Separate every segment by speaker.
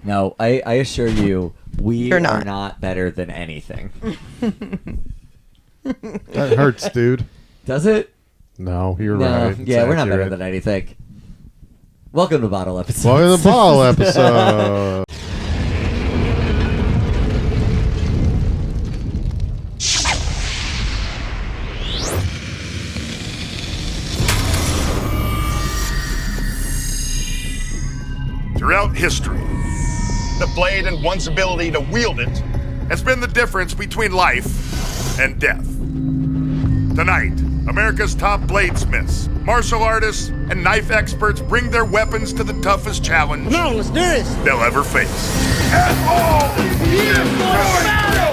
Speaker 1: No, I assure you, we
Speaker 2: You're
Speaker 1: are
Speaker 2: not.
Speaker 1: not better than anything.
Speaker 3: That hurts, dude.
Speaker 1: Does it?
Speaker 3: No, you're
Speaker 1: No.
Speaker 3: right. It's
Speaker 1: Yeah, we're not better
Speaker 3: accurate.
Speaker 1: than anything. Welcome to Bottle Episodes.
Speaker 3: Welcome to the ball episode.
Speaker 4: Throughout history, the blade and one's ability to wield it has been the difference between life and death. Tonight, America's top bladesmiths, martial artists, and knife experts bring their weapons to the toughest challenge
Speaker 5: Come on, let's do this.
Speaker 4: they'll ever face.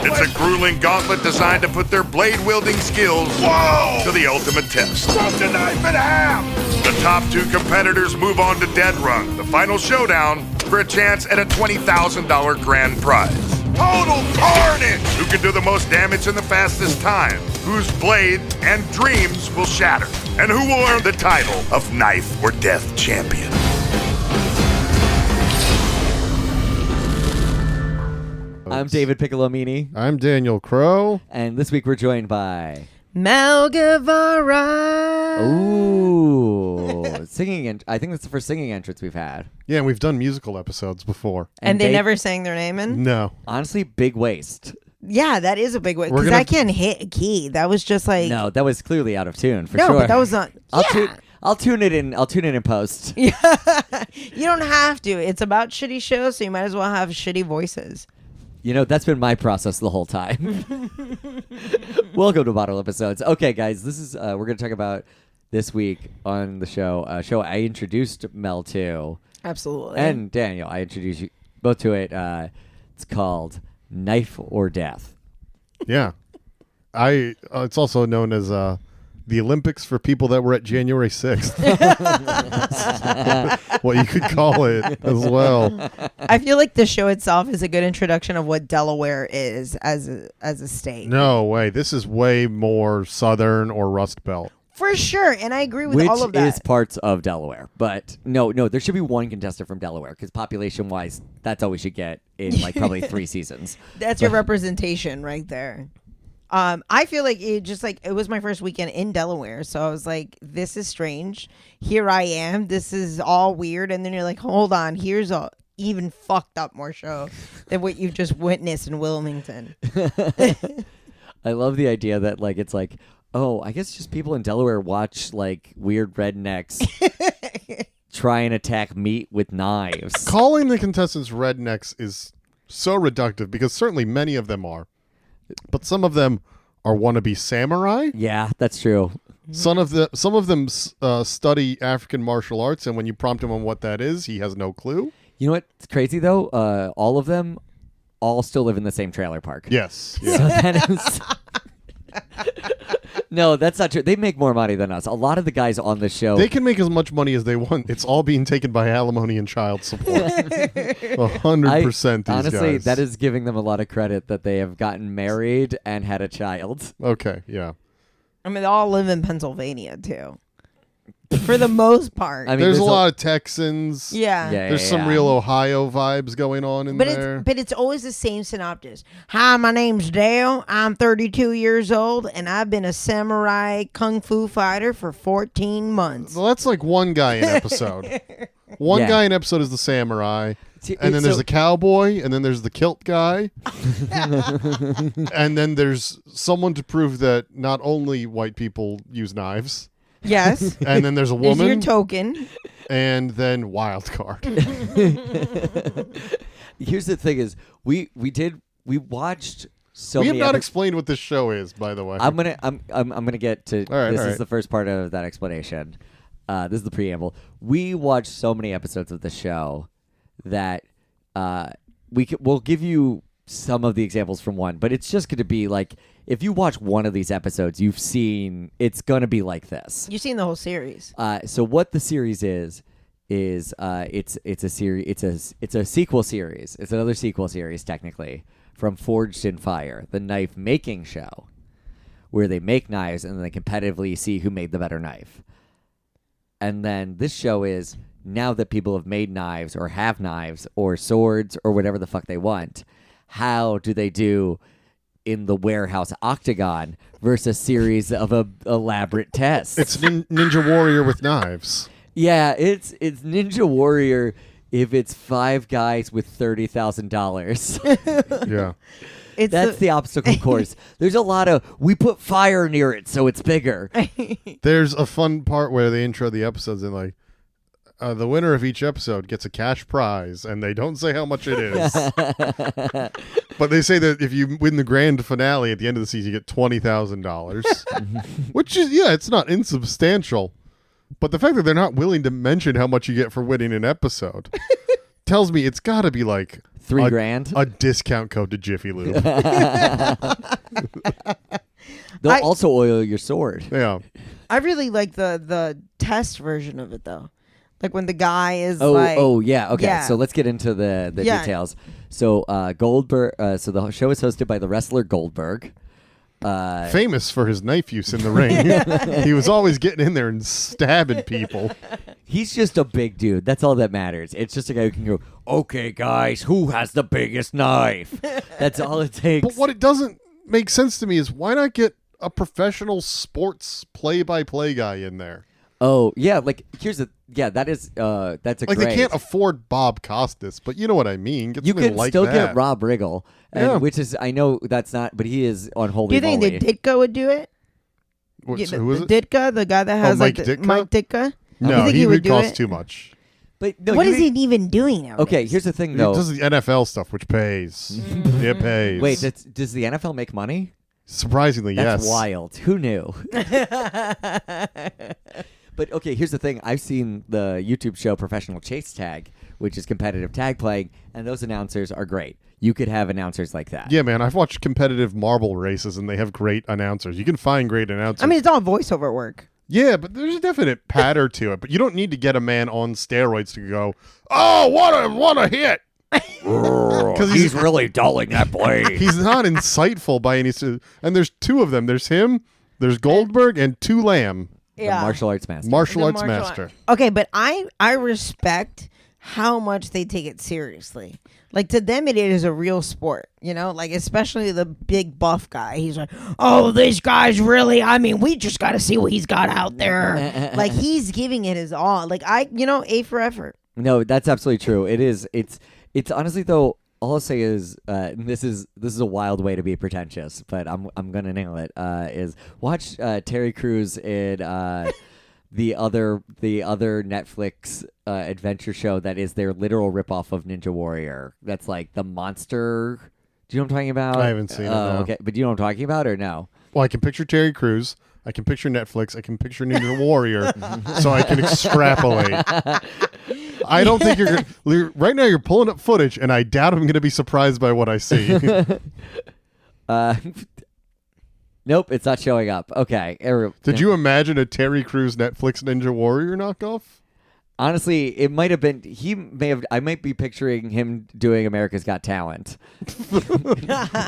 Speaker 4: It's a grueling gauntlet designed to put their blade-wielding skills to the ultimate test.
Speaker 5: Drop the knife in half.
Speaker 4: The top two competitors move on to Dead Run, the final showdown for a chance at a $20,000 grand prize. Total carnage! Who can do the most damage in the fastest time? Whose blade and dreams will shatter? And who will earn the title of Knife or Death Champion?
Speaker 1: I'm David Piccolomini,
Speaker 3: I'm Daniel Crow.
Speaker 1: and this week we're joined by...
Speaker 2: Mel Guevara.
Speaker 1: Ooh, singing. I think that's the first singing entrance we've had.
Speaker 3: Yeah, and we've done musical episodes before.
Speaker 2: And they never sang their name in?
Speaker 3: No.
Speaker 1: Honestly, big waste.
Speaker 2: Yeah, that is a big way.
Speaker 3: We're
Speaker 2: Because
Speaker 3: gonna-
Speaker 2: I can't hit a key. That was just like...
Speaker 1: No, that was clearly out of tune for
Speaker 2: No,
Speaker 1: sure.
Speaker 2: but that was not...
Speaker 1: I'll tune it in. I'll tune it in post.
Speaker 2: You don't have to. It's about shitty shows, so you might as well have shitty voices.
Speaker 1: You know, that's been my process the whole time. Welcome to Bottle Episodes. Okay, guys, this is we're going to talk about this week on the show. Show I introduced Mel to,
Speaker 2: Absolutely.
Speaker 1: and Daniel. I introduced you both to it. It's called Knife or Death.
Speaker 3: Yeah. It's also known as the Olympics for people that were at January 6th. What you could call it as well.
Speaker 2: I feel like the show itself is a good introduction of what Delaware is as a state.
Speaker 3: No way. This is way more Southern or Rust Belt.
Speaker 2: For sure, and I agree with
Speaker 1: Which
Speaker 2: all of that.
Speaker 1: is parts of Delaware. But no, there should be one contestant from Delaware because population-wise, that's all we should get in like probably 3 seasons.
Speaker 2: That's your representation right there. I feel like it was my first weekend in Delaware, so I was like, this is strange. Here I am. This is all weird. And then you're like, hold on, here's a even fucked up more show than what you've just witnessed in Wilmington.
Speaker 1: I love the idea that like it's like, oh, I guess just people in Delaware watch like weird rednecks try and attack meat with knives.
Speaker 3: Calling the contestants rednecks is so reductive because certainly many of them are. But some of them are wannabe samurai.
Speaker 1: Yeah, that's true.
Speaker 3: Some of them study African martial arts, and when you prompt him on what that is, he has no clue.
Speaker 1: You know what's crazy though? All of them all still live in the same trailer park.
Speaker 3: Yes.
Speaker 1: So that is... No, that's not true. They make more money than us. A lot of the guys on the show...
Speaker 3: They can make as much money as they want. It's all being taken by alimony and child support. 100% these
Speaker 1: honestly,
Speaker 3: guys.
Speaker 1: that is giving them a lot of credit that they have gotten married and had a child.
Speaker 3: Okay, yeah.
Speaker 2: I mean, they all live in Pennsylvania, too. For the most part.
Speaker 1: I mean,
Speaker 3: There's a lot of Texans.
Speaker 2: yeah.
Speaker 3: There's some real Ohio vibes going on in there.
Speaker 2: But it's always the same synopsis. Hi, my name's Dale. I'm 32 years old, and I've been a samurai kung fu fighter for 14 months.
Speaker 3: Well, that's like one guy in episode. One
Speaker 1: Yeah.
Speaker 3: guy in episode is the samurai.
Speaker 1: See,
Speaker 3: And then
Speaker 1: so-
Speaker 3: there's the cowboy, and then there's the kilt guy. And then there's someone to prove that not only white people use knives.
Speaker 2: Yes.
Speaker 3: And then there's a
Speaker 2: There's your
Speaker 3: woman.
Speaker 2: token.
Speaker 3: And then wild card.
Speaker 1: Here's the thing: is we watched so
Speaker 3: We have
Speaker 1: many.
Speaker 3: not explained what this show is, by the way.
Speaker 1: I'm gonna get to.
Speaker 3: All right,
Speaker 1: this
Speaker 3: all
Speaker 1: is
Speaker 3: right.
Speaker 1: the first part of that explanation. This is the preamble. We watched so many episodes of the show that we'll give you some of the examples from one, but it's just going to be like if you watch one of these episodes, you've seen it's going to be like this.
Speaker 2: You've seen the whole series.
Speaker 1: So what the series is it's a series. It's a sequel series. It's another sequel series technically from Forged in Fire, the knife making show, where they make knives and then they competitively see who made the better knife. And then this show is now that people have made knives or have knives or swords or whatever the fuck they want, how do they do in the warehouse octagon versus a series of elaborate tests?
Speaker 3: It's Ninja Warrior with knives.
Speaker 1: Yeah, it's Ninja Warrior if it's 5 guys with $30,000.
Speaker 3: Yeah.
Speaker 1: That's the obstacle course. There's a lot of, we put fire near it so it's bigger.
Speaker 3: There's a fun part where they intro the episodes and like, the winner of each episode gets a cash prize, and they don't say how much it is. But they say that if you win the grand finale at the end of the season, you get $20,000, which is, it's not insubstantial. But the fact that they're not willing to mention how much you get for winning an episode tells me it's got to be like
Speaker 1: $3,000.
Speaker 3: a discount code to Jiffy Lube.
Speaker 1: They'll also oil your sword.
Speaker 3: Yeah.
Speaker 2: I really like the test version of it though. Like when the guy is
Speaker 1: yeah. Okay,
Speaker 2: Yeah.
Speaker 1: so let's get into the details. So Goldberg. So the show is hosted by the wrestler Goldberg.
Speaker 3: Famous for his knife use in the ring. He was always getting in there and stabbing people.
Speaker 1: He's just a big dude. That's all that matters. It's just a guy who can go, okay, guys, who has the biggest knife? That's all it takes.
Speaker 3: But what it doesn't make sense to me is why not get a professional sports play-by-play guy in there?
Speaker 1: Oh, yeah. Like, that's a
Speaker 3: Like
Speaker 1: great.
Speaker 3: they can't afford Bob Costas, but you know what I mean. Get
Speaker 1: You
Speaker 3: something
Speaker 1: can
Speaker 3: like
Speaker 1: still
Speaker 3: that.
Speaker 1: get Rob Riggle,
Speaker 3: Yeah.
Speaker 1: which is, I know that's not, but he is on Holy
Speaker 2: Do you think
Speaker 1: Moly.
Speaker 2: that Ditka would do it?
Speaker 3: Who is
Speaker 2: the
Speaker 3: it?
Speaker 2: Ditka, the guy that has
Speaker 3: Mike
Speaker 2: like
Speaker 3: Ditka?
Speaker 2: Mike Ditka.
Speaker 3: No,
Speaker 2: You think
Speaker 3: he
Speaker 2: he
Speaker 3: would
Speaker 2: would do
Speaker 3: cost
Speaker 2: it?
Speaker 3: too much.
Speaker 1: But no,
Speaker 2: What
Speaker 1: you
Speaker 2: is he
Speaker 1: think-
Speaker 2: even doing nowadays?
Speaker 1: Okay, here's the thing,
Speaker 3: He
Speaker 1: though.
Speaker 3: does the NFL stuff, which pays. It pays.
Speaker 1: Wait, does the NFL make money?
Speaker 3: Surprisingly,
Speaker 1: That's
Speaker 3: yes.
Speaker 1: wild. Who knew? But okay, here's the thing. I've seen the YouTube show Professional Chase Tag, which is competitive tag playing, and those announcers are great. You could have announcers like that.
Speaker 3: Yeah, man, I've watched competitive marble races, and they have great announcers. You can find great announcers.
Speaker 2: I mean, it's all voiceover work.
Speaker 3: yeah, but there's a definite patter to it. But you don't need to get a man on steroids to go, oh, what a hit. Because
Speaker 1: He's really dulling that blade.
Speaker 3: he's not insightful by any. And there's two of them. There's him. There's Goldberg and Tu Lamb,
Speaker 1: The martial arts master.
Speaker 3: martial
Speaker 2: The
Speaker 3: arts
Speaker 2: martial
Speaker 3: master.
Speaker 2: art. Okay, but I respect how much they take it seriously. Like to them, it is a real sport, you know. Like especially the big buff guy. He's like, "Oh, this guy's really. I mean, we just got to see what he's got out there." Like he's giving it his all. Like A for effort.
Speaker 1: No, that's absolutely true. It is. It's honestly though. All I'll say is this is a wild way to be pretentious, but I'm gonna nail it. Is watch Terry Crews in the other Netflix adventure show that is their literal ripoff of Ninja Warrior. That's like the monster. Do you know what I'm talking about?
Speaker 3: I haven't seen it, no.
Speaker 1: Okay, but do you know what I'm talking about or no?
Speaker 3: Well, I can picture Terry Crews. I can picture Netflix. I can picture Ninja Warrior, so I can extrapolate. I don't think you're right now. You're pulling up footage, and I doubt I'm going to be surprised by what I see.
Speaker 1: Nope, it's not showing up. Okay.
Speaker 3: Did you imagine a Terry Crews Netflix Ninja Warrior knockoff?
Speaker 1: Honestly, it might have been. I might be picturing him doing America's Got Talent.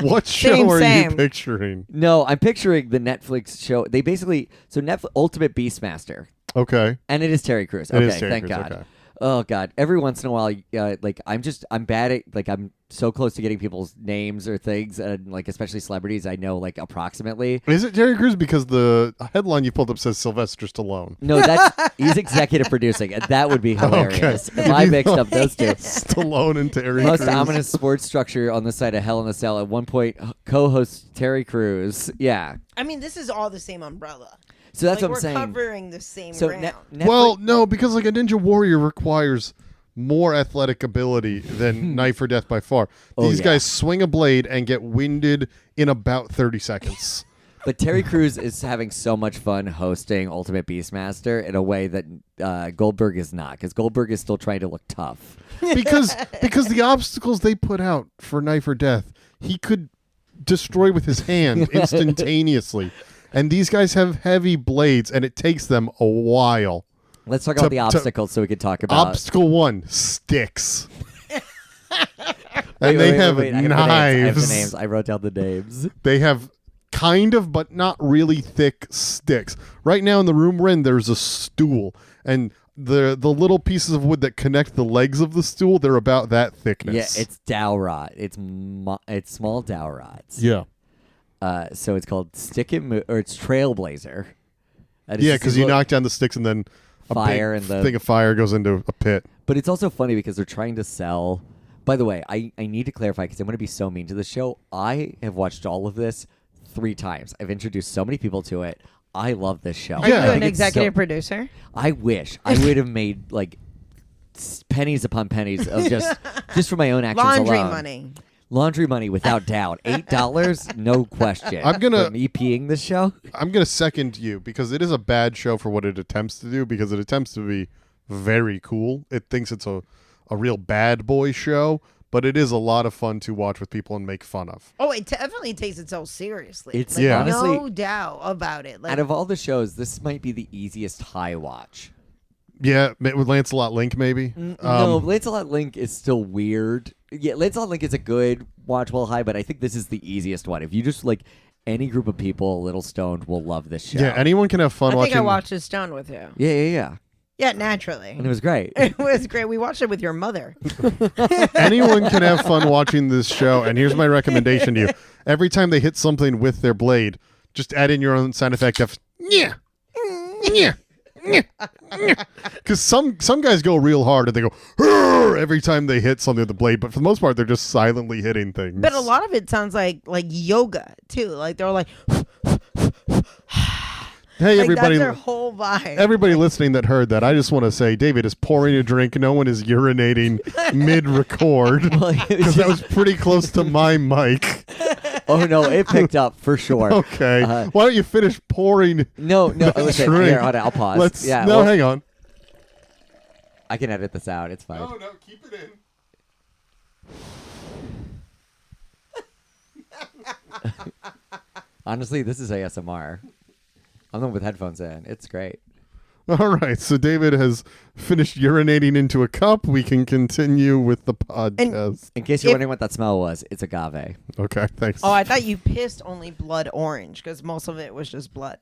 Speaker 3: What show
Speaker 2: Same,
Speaker 3: are
Speaker 2: same.
Speaker 3: you picturing?
Speaker 1: No, I'm picturing the Netflix show. They basically Netflix Ultimate Beastmaster,
Speaker 3: Okay.
Speaker 1: and it is Terry Crews.
Speaker 3: It
Speaker 1: Okay,
Speaker 3: is Terry
Speaker 1: thank
Speaker 3: Crews,
Speaker 1: God.
Speaker 3: okay.
Speaker 1: Oh God! Every once in a while, I'm bad at I'm so close to getting people's names or things, and like especially celebrities, I know like approximately.
Speaker 3: Is it Terry Crews? Because the headline you pulled up says Sylvester Stallone.
Speaker 1: No, he's executive producing, and that would be hilarious
Speaker 3: Okay.
Speaker 1: if I
Speaker 3: You
Speaker 1: mixed
Speaker 3: thought-
Speaker 1: up those two.
Speaker 3: Stallone and Terry
Speaker 1: Most
Speaker 3: Crews.
Speaker 1: ominous sports structure on the side of Hell in a Cell. At one point, co-host Terry Crews. Yeah.
Speaker 2: I mean, this is all the same umbrella.
Speaker 1: So that's
Speaker 2: like,
Speaker 1: what I'm saying.
Speaker 2: We're covering the same
Speaker 1: So
Speaker 2: ground.
Speaker 1: Netflix,
Speaker 3: Well, no, because like a Ninja Warrior requires more athletic ability than Knife or Death by far.
Speaker 1: Oh,
Speaker 3: These
Speaker 1: yeah.
Speaker 3: guys swing a blade and get winded in about 30 seconds.
Speaker 1: but Terry Crews is having so much fun hosting Ultimate Beastmaster in a way that Goldberg is not, because Goldberg is still trying to look tough.
Speaker 3: because the obstacles they put out for Knife or Death, he could destroy with his hand instantaneously. And these guys have heavy blades, and it takes them a while.
Speaker 1: Let's talk about the obstacles so we can talk about.
Speaker 3: Obstacle 1, sticks.
Speaker 1: Wait,
Speaker 3: And they
Speaker 1: wait,
Speaker 3: have
Speaker 1: wait, I have the names. I have the
Speaker 3: knives.
Speaker 1: names. I wrote down the names.
Speaker 3: They have kind of, but not really thick sticks. Right now in the room we're in, there's a stool. And the little pieces of wood that connect the legs of the stool, they're about that thickness.
Speaker 1: Yeah, it's dowel rod. It's small dowel rods.
Speaker 3: Yeah.
Speaker 1: So it's called Stick It Move, or it's Trailblazer.
Speaker 3: Yeah, because you knock down the sticks and then a
Speaker 1: fire
Speaker 3: big
Speaker 1: and the
Speaker 3: thing of fire goes into a pit.
Speaker 1: But it's also funny because they're trying to sell. By the way, I need to clarify because I'm going to be so mean to the show. I have watched all of this 3 times. I've introduced so many people to it. I love this show.
Speaker 2: Are
Speaker 3: Yeah.
Speaker 2: you
Speaker 3: I
Speaker 2: an
Speaker 1: think it's
Speaker 2: executive
Speaker 1: so-
Speaker 2: producer?
Speaker 1: I wish I would have made like pennies upon pennies of just for my own actions
Speaker 2: Laundry
Speaker 1: alone.
Speaker 2: money.
Speaker 1: Laundry money without doubt. $8, no question.
Speaker 3: I'm gonna-
Speaker 1: for me peeing this show.
Speaker 3: I'm going to second you because it is a bad show for what it attempts to do, because it attempts to be very cool. It thinks it's a real bad boy show, but it is a lot of fun to watch with people and make fun of.
Speaker 2: Oh, it definitely takes itself seriously.
Speaker 1: It's
Speaker 2: like,
Speaker 1: honestly-
Speaker 2: no doubt about it. Like,
Speaker 1: Out of all the shows, this might be the easiest high watch.
Speaker 3: Yeah, with Lancelot Link maybe.
Speaker 1: No, Lancelot Link is still weird. Yeah, Lancelot Link is a good watch while high, but I think this is the easiest one. If you just like any group of people a little stoned will love this show.
Speaker 3: Yeah, anyone can have fun
Speaker 2: I
Speaker 3: watching.
Speaker 2: think I watched this Stone with you.
Speaker 1: yeah.
Speaker 2: Yeah, naturally.
Speaker 1: And it was great.
Speaker 2: It was great. We watched it with your mother.
Speaker 3: Anyone can have fun watching this show, and here's my recommendation to you. Every time they hit something with their blade, just add in your own sound effect of yeah. Because some guys go real hard and they go "Hurr!" every time they hit something with the blade, but for the most part they're just silently hitting things.
Speaker 2: But a lot of it sounds like yoga too. Like they're like,
Speaker 3: Hey,
Speaker 2: like
Speaker 3: everybody!
Speaker 2: that's their whole vibe.
Speaker 3: Everybody listening that heard that, I just want to say, David is pouring a drink. No one is urinating mid-record because that was pretty close to my mic.
Speaker 1: Oh no, it picked up for sure.
Speaker 3: Okay, why don't you finish pouring?
Speaker 1: No. Listen,
Speaker 3: drink?
Speaker 1: here, hold on, I'll pause.
Speaker 3: Hang on.
Speaker 1: I can edit this out. It's fine.
Speaker 3: No, keep it in.
Speaker 1: Honestly, this is ASMR. I'm the one with headphones in. It's great.
Speaker 3: All right, so David has finished urinating into a cup. We can continue with the podcast.
Speaker 1: In case you're wondering what that smell was, it's agave.
Speaker 3: Okay, thanks.
Speaker 2: Oh, I thought you pissed only blood orange because most of it was just blood.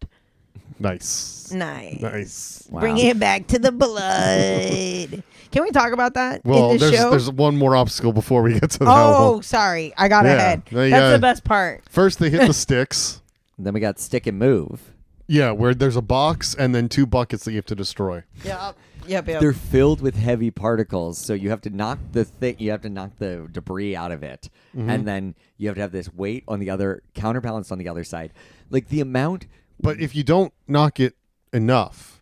Speaker 3: Nice.
Speaker 2: Nice.
Speaker 1: Wow.
Speaker 2: Bringing it back to the blood. Can we talk about that
Speaker 3: Well,
Speaker 2: in the show?
Speaker 3: there's one more obstacle before we get to that
Speaker 2: Oh,
Speaker 3: one.
Speaker 2: sorry. I got
Speaker 3: Yeah.
Speaker 2: ahead.
Speaker 3: Yeah, you
Speaker 2: That's
Speaker 3: gotta-
Speaker 2: the best part.
Speaker 3: First, they hit the sticks.
Speaker 1: Then we got Stick and Move.
Speaker 3: Yeah, where there's a box and then 2 buckets that you have to destroy.
Speaker 2: Yep.
Speaker 1: They're filled with heavy particles, so you have to knock the debris out of it, and then you have to have this weight on the other counterbalanced on the other side. Like the amount.
Speaker 3: But if you don't knock it enough,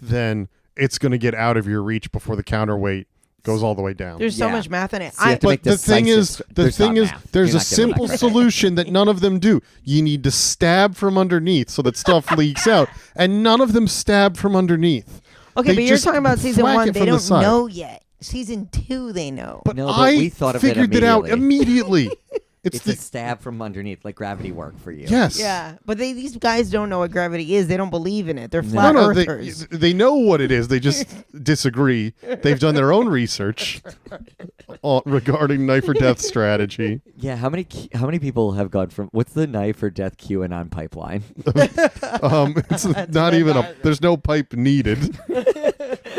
Speaker 3: then it's going to get out of your reach before the counterweight goes all the way down.
Speaker 2: There's so
Speaker 1: Yeah.
Speaker 2: much math in it.
Speaker 1: So you have to make
Speaker 3: But the thing
Speaker 1: decisive-
Speaker 3: is,
Speaker 1: there's not math.
Speaker 3: there's
Speaker 1: You're
Speaker 3: a
Speaker 1: not giving
Speaker 3: simple
Speaker 1: that credit.
Speaker 3: solution that none of them do. You need to stab from underneath so that stuff leaks out, and none of them stab from underneath.
Speaker 2: Okay,
Speaker 3: They
Speaker 2: but you're
Speaker 3: just
Speaker 2: talking about season
Speaker 3: whack
Speaker 2: 1.
Speaker 3: it
Speaker 2: They
Speaker 3: from the
Speaker 2: don't
Speaker 3: side.
Speaker 2: know yet. Season 2, they know.
Speaker 3: But
Speaker 1: No, but
Speaker 3: I
Speaker 1: we thought of it
Speaker 3: figured it out
Speaker 1: immediately.
Speaker 3: immediately. It's
Speaker 1: It's
Speaker 3: the
Speaker 1: a stab from underneath, like gravity work for you.
Speaker 3: yes.
Speaker 2: Yeah, but these guys don't know what gravity is. They don't believe in it. They're
Speaker 3: No,
Speaker 2: flat
Speaker 3: no,
Speaker 2: earthers.
Speaker 3: they know what it is. They just disagree. They've done their own research regarding knife or death strategy.
Speaker 1: Yeah. How many people have gone from what's the knife or death QAnon pipeline?
Speaker 3: It's not even there's no pipe needed.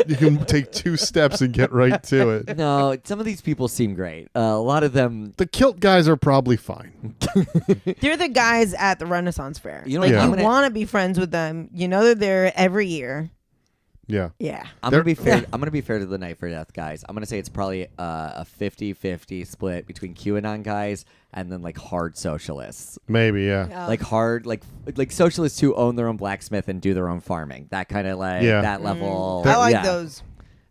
Speaker 3: You can take 2 steps and get right to it.
Speaker 1: No, some of these people seem great. A lot of them.
Speaker 3: The kilt guys are probably fine.
Speaker 2: They're the guys at the Renaissance Fair.
Speaker 1: You know,
Speaker 2: like
Speaker 3: Yeah.
Speaker 2: you want to be friends with them. You know they're there every year.
Speaker 3: Yeah.
Speaker 2: Yeah.
Speaker 1: I'm gonna be fair. I'm gonna be fair to the Knife or Death guys. I'm gonna say it's probably a 50-50 split between QAnon guys and then like hard socialists,
Speaker 3: Maybe, yeah.
Speaker 1: like hard like socialists who own their own blacksmith and do their own farming. That kind of like
Speaker 3: Yeah.
Speaker 1: that level.
Speaker 2: I like
Speaker 1: yeah.
Speaker 2: those.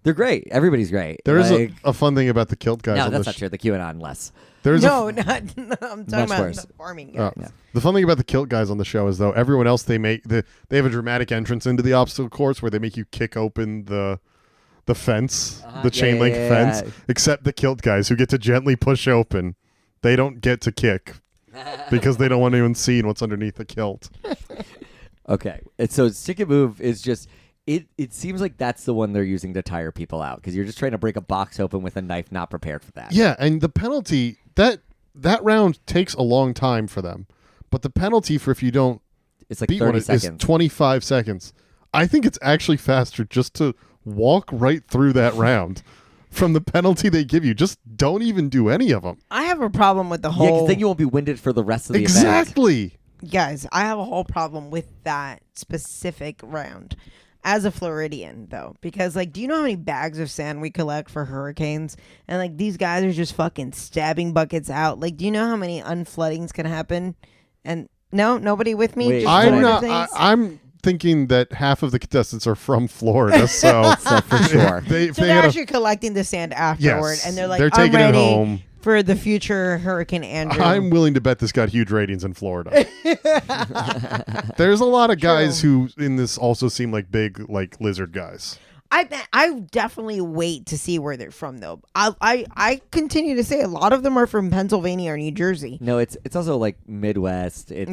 Speaker 1: They're great. Everybody's great.
Speaker 3: There is
Speaker 1: like,
Speaker 3: a fun thing about the kilt guys.
Speaker 1: no,
Speaker 3: on
Speaker 1: that's
Speaker 3: the
Speaker 1: not true. The QAnon less.
Speaker 3: There's
Speaker 2: No, I'm talking
Speaker 1: Much
Speaker 2: about
Speaker 1: worse.
Speaker 2: the farming
Speaker 3: Oh.
Speaker 2: guys.
Speaker 1: Yeah.
Speaker 3: The fun thing about the kilt guys on the show is though everyone else they have a dramatic entrance into the obstacle course where they make you kick open the fence, the chain link fence, except the kilt guys who get to gently push open. They don't get to kick because they don't want anyone seeing what's underneath the kilt.
Speaker 1: Okay, and so Stick and Move is just it seems like that's the one they're using to tire people out because you're just trying to break a box open with a knife, not prepared for that.
Speaker 3: Yeah, and the penalty that round takes a long time for them, but the penalty for if you don't
Speaker 1: It's like
Speaker 3: beat
Speaker 1: 30
Speaker 3: one is
Speaker 1: seconds.
Speaker 3: 25 seconds. I think it's actually faster just to walk right through that round from the penalty they give you. Just don't even do any of them.
Speaker 2: I have a problem with the
Speaker 1: Yeah,
Speaker 2: whole.
Speaker 1: because then you won't be winded for the rest of the event.
Speaker 3: Exactly.
Speaker 2: Guys, I have a whole problem with that specific round. As a Floridian, though, because like, do you know how many bags of sand we collect for hurricanes? And like, these guys are just fucking stabbing buckets out. Like, do you know how many unfloodings can happen? And no, nobody with me.
Speaker 1: Wait,
Speaker 2: Just
Speaker 3: I'm
Speaker 2: Florida
Speaker 3: not.
Speaker 2: things?
Speaker 3: I'm thinking that half of the contestants are from Florida, so
Speaker 1: So for sure.
Speaker 3: they
Speaker 2: So
Speaker 3: they
Speaker 2: they're
Speaker 3: had a,
Speaker 2: actually collecting the sand afterward,
Speaker 3: yes,
Speaker 2: and they're like,
Speaker 3: they're
Speaker 2: I'm
Speaker 3: taking it
Speaker 2: ready
Speaker 3: home.
Speaker 2: for the future Hurricane Andrew.
Speaker 3: I'm willing to bet this got huge ratings in Florida. There's a lot of guys who in this also seem like big like lizard guys.
Speaker 2: I definitely wait to see where they're from, though. I continue to say a lot of them are from Pennsylvania or New Jersey.
Speaker 1: No, it's also like Midwest. It's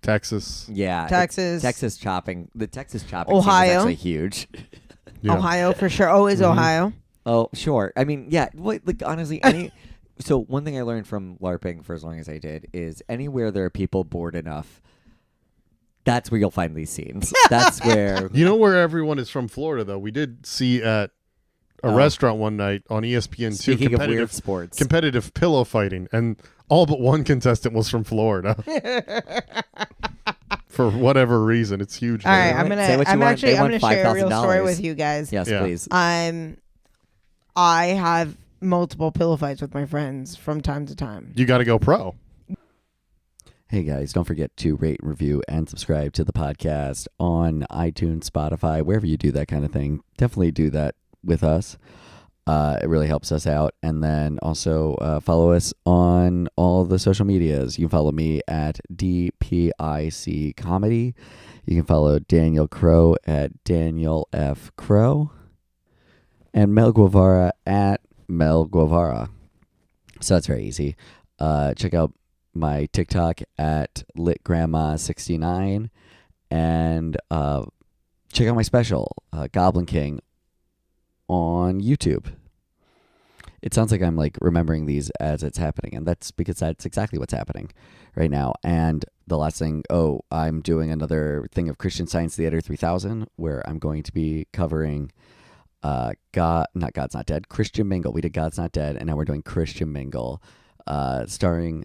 Speaker 3: Texas.
Speaker 2: Texas.
Speaker 1: Texas chopping. The Texas chopping scene
Speaker 2: Ohio.
Speaker 1: is actually huge.
Speaker 3: Yeah.
Speaker 2: Ohio for sure. Oh, is Ohio?
Speaker 1: Oh, sure. I mean, yeah. Like honestly, any. So one thing I learned from LARPing for as long as I did is anywhere there are people bored enough, that's where you'll find these scenes. That's where.
Speaker 3: You know where everyone is from Florida, though? We did see at a restaurant one night on ESPN2
Speaker 1: Speaking of weird sports,
Speaker 3: competitive pillow fighting, and all but one contestant was from Florida. For whatever reason, it's huge.
Speaker 2: All right,
Speaker 3: there.
Speaker 1: Alright, say what you want. They
Speaker 2: I'm
Speaker 1: want
Speaker 2: gonna share a real story
Speaker 1: $5,000.
Speaker 2: with you guys.
Speaker 1: yes,
Speaker 3: Yeah.
Speaker 1: please.
Speaker 2: I have multiple pillow fights with my friends from time to time.
Speaker 3: You got to go pro.
Speaker 1: Hey guys, don't forget to rate, review, and subscribe to the podcast on iTunes, Spotify, wherever you do that kind of thing. Definitely do that with us. It really helps us out. And then also follow us on all the social medias. You can follow me at DPIC Comedy. You can follow Daniel Crow at Daniel F. Crow. And Mel Guevara at Mel Guevara. So that's very easy. Check out my TikTok at LitGrandma69. And check out my special, Goblin King, on YouTube. It sounds like I'm like remembering these as it's happening, and that's because that's exactly what's happening right now. And the last thing, I'm doing another thing of Christian Science Theater 3000, where I'm going to be covering God's Not Dead, Christian Mingle. We did God's Not Dead, and now we're doing Christian Mingle, starring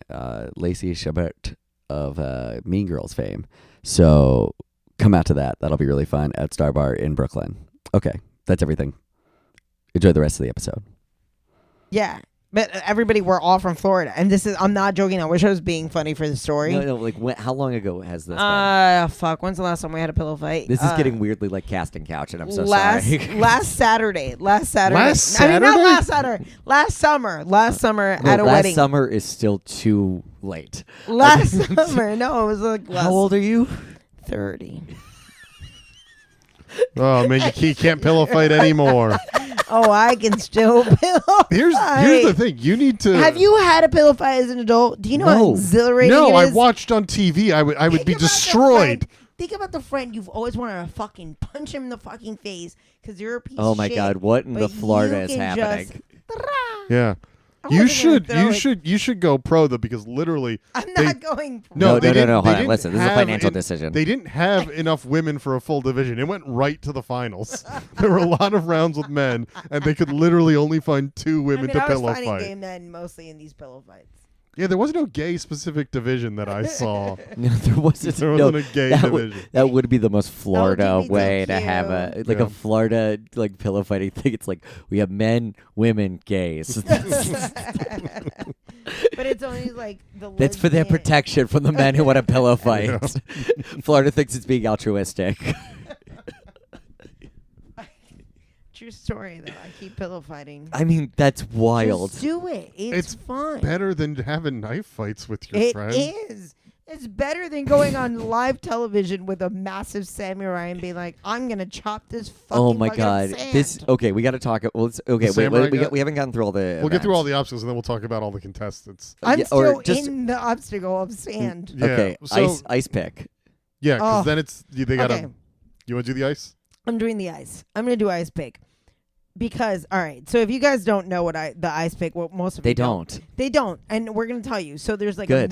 Speaker 1: Lacey Chabert of Mean Girls fame. So come out to that. That'll be really fun at Star Bar in Brooklyn. Okay, that's everything. Enjoy the rest of the episode.
Speaker 2: Yeah. But everybody, we're all from Florida. And I'm not joking. I wish I was being funny for the story.
Speaker 1: No, like how long ago has this been?
Speaker 2: Fuck. When's the last time we had a pillow fight?
Speaker 1: This is getting weirdly like casting couch, and I'm so
Speaker 2: last,
Speaker 1: sorry.
Speaker 2: last Saturday.
Speaker 3: Last Saturday?
Speaker 2: I mean, not last Saturday. Last summer. Last summer
Speaker 1: No,
Speaker 2: at a
Speaker 1: last
Speaker 2: wedding.
Speaker 1: summer is still too late.
Speaker 2: Last summer. No, it was like last.
Speaker 1: How old are you?
Speaker 2: 30.
Speaker 3: Oh man, you can't pillow fight anymore.
Speaker 2: Oh, I can still pillow
Speaker 3: Here's
Speaker 2: fight.
Speaker 3: the thing. You need to.
Speaker 2: Have you had a pillow fight as an adult? Do you know how
Speaker 1: No.
Speaker 2: exhilarating
Speaker 3: No,
Speaker 2: it
Speaker 3: I
Speaker 2: is?
Speaker 3: watched on TV. I would
Speaker 2: Think
Speaker 3: be
Speaker 2: about the
Speaker 3: destroyed.
Speaker 2: friend- Think about the friend you've always wanted to fucking punch him in the fucking face because you're a piece
Speaker 1: Oh
Speaker 2: of
Speaker 1: my
Speaker 2: shit,
Speaker 1: God, what in
Speaker 2: but
Speaker 1: the Florida
Speaker 2: you
Speaker 1: is
Speaker 2: can
Speaker 1: happening?
Speaker 2: just-
Speaker 3: Yeah.
Speaker 2: I
Speaker 3: You
Speaker 2: wasn't gonna throw it.
Speaker 3: you should go pro though, because literally
Speaker 2: I'm
Speaker 3: they-
Speaker 2: not going. Pro.
Speaker 1: No,
Speaker 3: they
Speaker 1: no,
Speaker 3: didn't-
Speaker 1: no.
Speaker 3: they
Speaker 1: Hold on,
Speaker 3: didn't
Speaker 1: listen. This is a
Speaker 3: have
Speaker 1: financial
Speaker 3: en-
Speaker 1: decision.
Speaker 3: They didn't have enough women for a full division. It went right to the finals. There were a lot of rounds with men, and they could literally only find 2 women to
Speaker 2: I was
Speaker 3: pillow
Speaker 2: finding
Speaker 3: fight.
Speaker 2: gay men mostly in these pillow fights.
Speaker 3: Yeah, there was no gay specific division that I saw.
Speaker 1: No, there wasn't.
Speaker 3: There
Speaker 1: no,
Speaker 3: wasn't a gay
Speaker 1: that
Speaker 3: division.
Speaker 1: that would be the most Florida
Speaker 2: LGBTQ.
Speaker 1: way to have a
Speaker 3: Yeah.
Speaker 1: a Florida like pillow fighting thing. It's like we have men, women, gays.
Speaker 2: But it's only like the.
Speaker 1: That's for their
Speaker 2: lesbian-
Speaker 1: protection from the men who want to pillow fight. Florida thinks it's being altruistic.
Speaker 2: True story though. I keep pillow fighting.
Speaker 1: I mean, that's wild.
Speaker 2: Just do it. It's fun.
Speaker 3: Better than having knife fights with your
Speaker 2: It
Speaker 3: friend.
Speaker 2: is. It's better than going on live television with a massive samurai and being like, "I'm gonna chop this fucking."
Speaker 1: Oh my
Speaker 2: bucket
Speaker 1: God!
Speaker 2: of sand."
Speaker 1: This okay. We got to talk. Well, okay.
Speaker 3: The
Speaker 1: Wait,
Speaker 3: samurai
Speaker 1: we
Speaker 3: guy?
Speaker 1: we haven't gotten through all the.
Speaker 3: We'll get through all
Speaker 1: events.
Speaker 3: the obstacles, and then we'll talk about all the contestants.
Speaker 2: I'm
Speaker 1: Yeah, or
Speaker 2: still
Speaker 1: just-
Speaker 2: in the obstacle of sand.
Speaker 3: Yeah.
Speaker 1: Okay,
Speaker 3: So,
Speaker 1: ice pick.
Speaker 3: yeah, because
Speaker 2: Oh.
Speaker 3: then they gotta.
Speaker 2: Okay.
Speaker 3: You want to do the ice?
Speaker 2: I'm doing the ice. I'm gonna do ice pick. Because all right, so if you guys don't know what the ice pick, what most of
Speaker 1: They
Speaker 2: you
Speaker 1: don't.
Speaker 2: They don't, and we're gonna tell you. So there's like
Speaker 1: Good.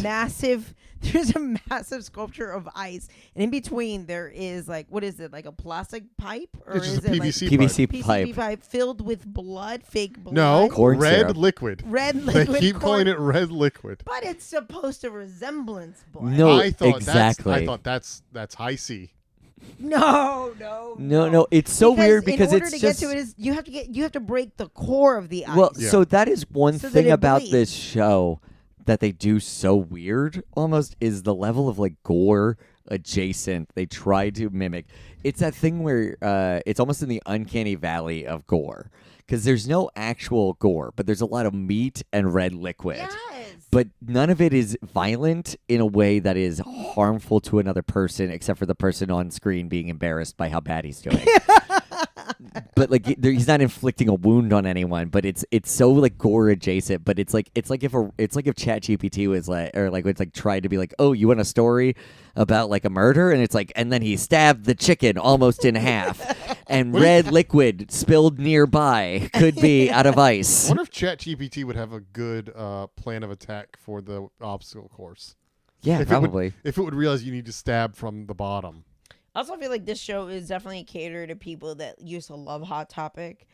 Speaker 2: there's a massive sculpture of ice, and in between there is like, what is it, like a plastic pipe, or
Speaker 3: It's
Speaker 2: is
Speaker 3: just a
Speaker 2: it like
Speaker 3: PVC
Speaker 1: PVC
Speaker 3: pipe.
Speaker 1: pipe.
Speaker 2: PVC pipe filled with blood, fake blood?
Speaker 3: No,
Speaker 1: Corn
Speaker 3: red
Speaker 1: syrup.
Speaker 3: liquid.
Speaker 2: Red
Speaker 3: They
Speaker 2: liquid.
Speaker 3: keep calling
Speaker 2: corn-
Speaker 3: it red liquid.
Speaker 2: but it's supposed to resemblance blood.
Speaker 1: No,
Speaker 3: I thought
Speaker 1: exactly.
Speaker 3: that's high C.
Speaker 2: No.
Speaker 1: No, it's so weird because
Speaker 2: in order
Speaker 1: it's
Speaker 2: to
Speaker 1: just
Speaker 2: get to it is you have to break the core of the ice.
Speaker 1: well.
Speaker 3: Yeah.
Speaker 1: So that is one
Speaker 2: So that
Speaker 1: thing
Speaker 2: it
Speaker 1: about
Speaker 2: bleeds.
Speaker 1: this show that they do so weird almost is the level of like gore adjacent they try to mimic. It's that thing where it's almost in the uncanny valley of gore because there's no actual gore, but there's a lot of meat and red liquid.
Speaker 2: Yes.
Speaker 1: But none of it is violent in a way that is harmful to another person, except for the person on screen being embarrassed by how bad he's doing. But like he's not inflicting a wound on anyone. But it's so like gore adjacent. But it's like if ChatGPT was like, or like it's like tried to be like, oh, you want a story about like a murder, and it's like, and then he stabbed the chicken almost in half, and red liquid spilled nearby could be out of
Speaker 3: I
Speaker 1: ice.
Speaker 3: wonder if ChatGPT would have a good plan of attack for the obstacle course.
Speaker 1: Yeah,
Speaker 3: If
Speaker 1: probably.
Speaker 3: If it would realize you need to stab from the bottom.
Speaker 2: I also feel like this show is definitely catered to people that used to love Hot Topic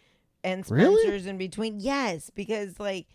Speaker 2: and
Speaker 3: Really?
Speaker 2: sponsors in between. Yes, because like,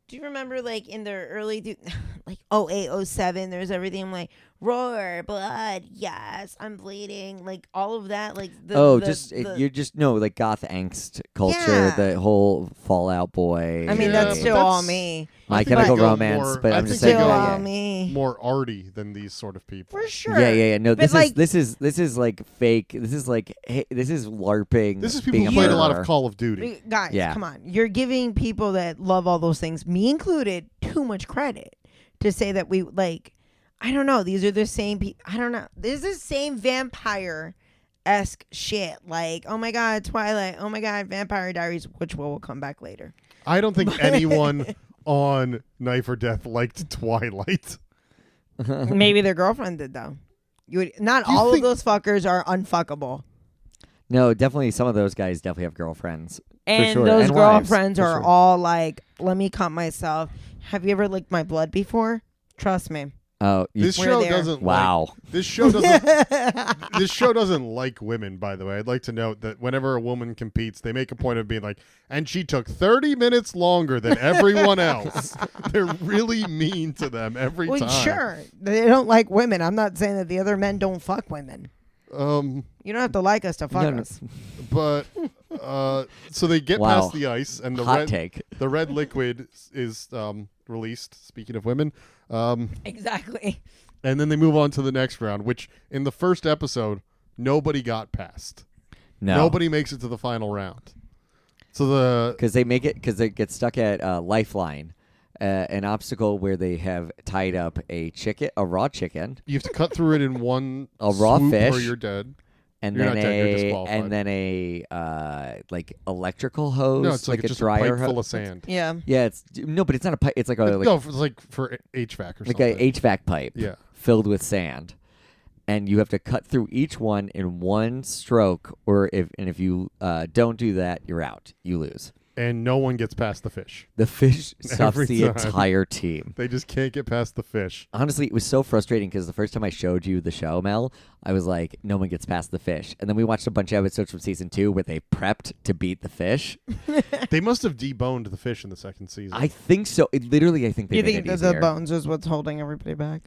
Speaker 2: do you remember like in the early like 08, 07, there's everything like roar, blood, yes, I'm bleeding, like all of that, like
Speaker 1: You're just no like goth angst culture,
Speaker 2: Yeah.
Speaker 1: the whole Fallout Boy.
Speaker 2: I mean,
Speaker 3: Yeah,
Speaker 2: that's
Speaker 3: but
Speaker 2: still all
Speaker 3: that's-
Speaker 2: me.
Speaker 1: My
Speaker 3: I think
Speaker 1: Chemical
Speaker 3: they go
Speaker 1: Romance,
Speaker 3: more-
Speaker 1: but
Speaker 3: I
Speaker 1: I'm
Speaker 3: think
Speaker 1: just
Speaker 3: they
Speaker 1: saying,
Speaker 2: Still
Speaker 3: go
Speaker 1: yeah,
Speaker 2: all me.
Speaker 3: more arty than these sort of people.
Speaker 2: For sure.
Speaker 1: yeah. No,
Speaker 2: But,
Speaker 1: this
Speaker 2: like,
Speaker 1: is like fake. This is like this is LARPing.
Speaker 3: This is people
Speaker 1: being
Speaker 3: who played a lot
Speaker 1: murderer.
Speaker 3: of Call of Duty.
Speaker 2: Guys,
Speaker 1: Yeah.
Speaker 2: come on. You're giving people that love all those things, me included, too much credit to say that we like, I don't know. These are the same people. I don't know. This is the same vampire-esque shit. Like, oh my God, Twilight. Oh my God, Vampire Diaries, which will come back later.
Speaker 3: I don't think anyone on Knife or Death liked Twilight.
Speaker 2: Maybe their girlfriend did, though. Not
Speaker 3: You
Speaker 2: all
Speaker 3: think-
Speaker 2: of those fuckers are unfuckable.
Speaker 1: No, definitely some of those guys definitely have girlfriends.
Speaker 2: And
Speaker 1: sure.
Speaker 2: those
Speaker 1: And wives,
Speaker 2: girlfriends
Speaker 1: for
Speaker 2: are
Speaker 1: sure.
Speaker 2: all like, let me cut myself. Have you ever licked my blood before? Trust me.
Speaker 1: Oh,
Speaker 3: This
Speaker 2: We're
Speaker 3: show
Speaker 2: there.
Speaker 3: doesn't.
Speaker 1: wow.
Speaker 3: Like, this show doesn't. This show doesn't like women. By the way, I'd like to note that whenever a woman competes, they make a point of being like, and she took 30 minutes longer than everyone else. They're really mean to them every
Speaker 2: Well,
Speaker 3: time.
Speaker 2: sure. They don't like women. I'm not saying that the other men don't fuck women. You don't have to like us to fuck
Speaker 1: No, no.
Speaker 2: us.
Speaker 3: But so they get
Speaker 1: Wow.
Speaker 3: past the ice, and the
Speaker 1: Hot take.
Speaker 3: the red liquid is released. Speaking of women,
Speaker 2: Exactly.
Speaker 3: and then they move on to the next round, which in the first episode nobody got past.
Speaker 1: No,
Speaker 3: Nobody makes it to the final round. So
Speaker 1: because they get stuck at Lifeline, an obstacle where they have tied up a raw chicken,
Speaker 3: you have to cut through it in one
Speaker 1: A raw
Speaker 3: swoop or
Speaker 1: fish.
Speaker 3: you're dead.
Speaker 1: and
Speaker 3: You're
Speaker 1: then
Speaker 3: not dead, you're disqualified.
Speaker 1: a like electrical hose,
Speaker 3: No, it's like
Speaker 1: a
Speaker 3: just
Speaker 1: dryer
Speaker 3: a pipe full
Speaker 1: hose.
Speaker 3: of sand.
Speaker 2: Yeah.
Speaker 1: Yeah, it's no, but it's not a pipe. It's like a
Speaker 3: No, it's like for HVAC or
Speaker 1: like
Speaker 3: something.
Speaker 1: a HVAC pipe.
Speaker 3: Yeah.
Speaker 1: filled with sand, and you have to cut through each one in one stroke. Or if you don't do that, you're out. You lose.
Speaker 3: And no one gets past the fish.
Speaker 1: The fish stops
Speaker 3: Every
Speaker 1: the
Speaker 3: time.
Speaker 1: entire team.
Speaker 3: They just can't get past the fish.
Speaker 1: Honestly, it was so frustrating because the first time I showed you the show, Mel, I was like, no one gets past the fish. And then we watched a bunch of episodes from season 2 where they prepped to beat the fish.
Speaker 3: They must have deboned the fish in the second season.
Speaker 1: I think so. I think they
Speaker 2: You
Speaker 1: made
Speaker 2: think
Speaker 1: it
Speaker 2: that the
Speaker 1: easier.
Speaker 2: bones is what's holding everybody back?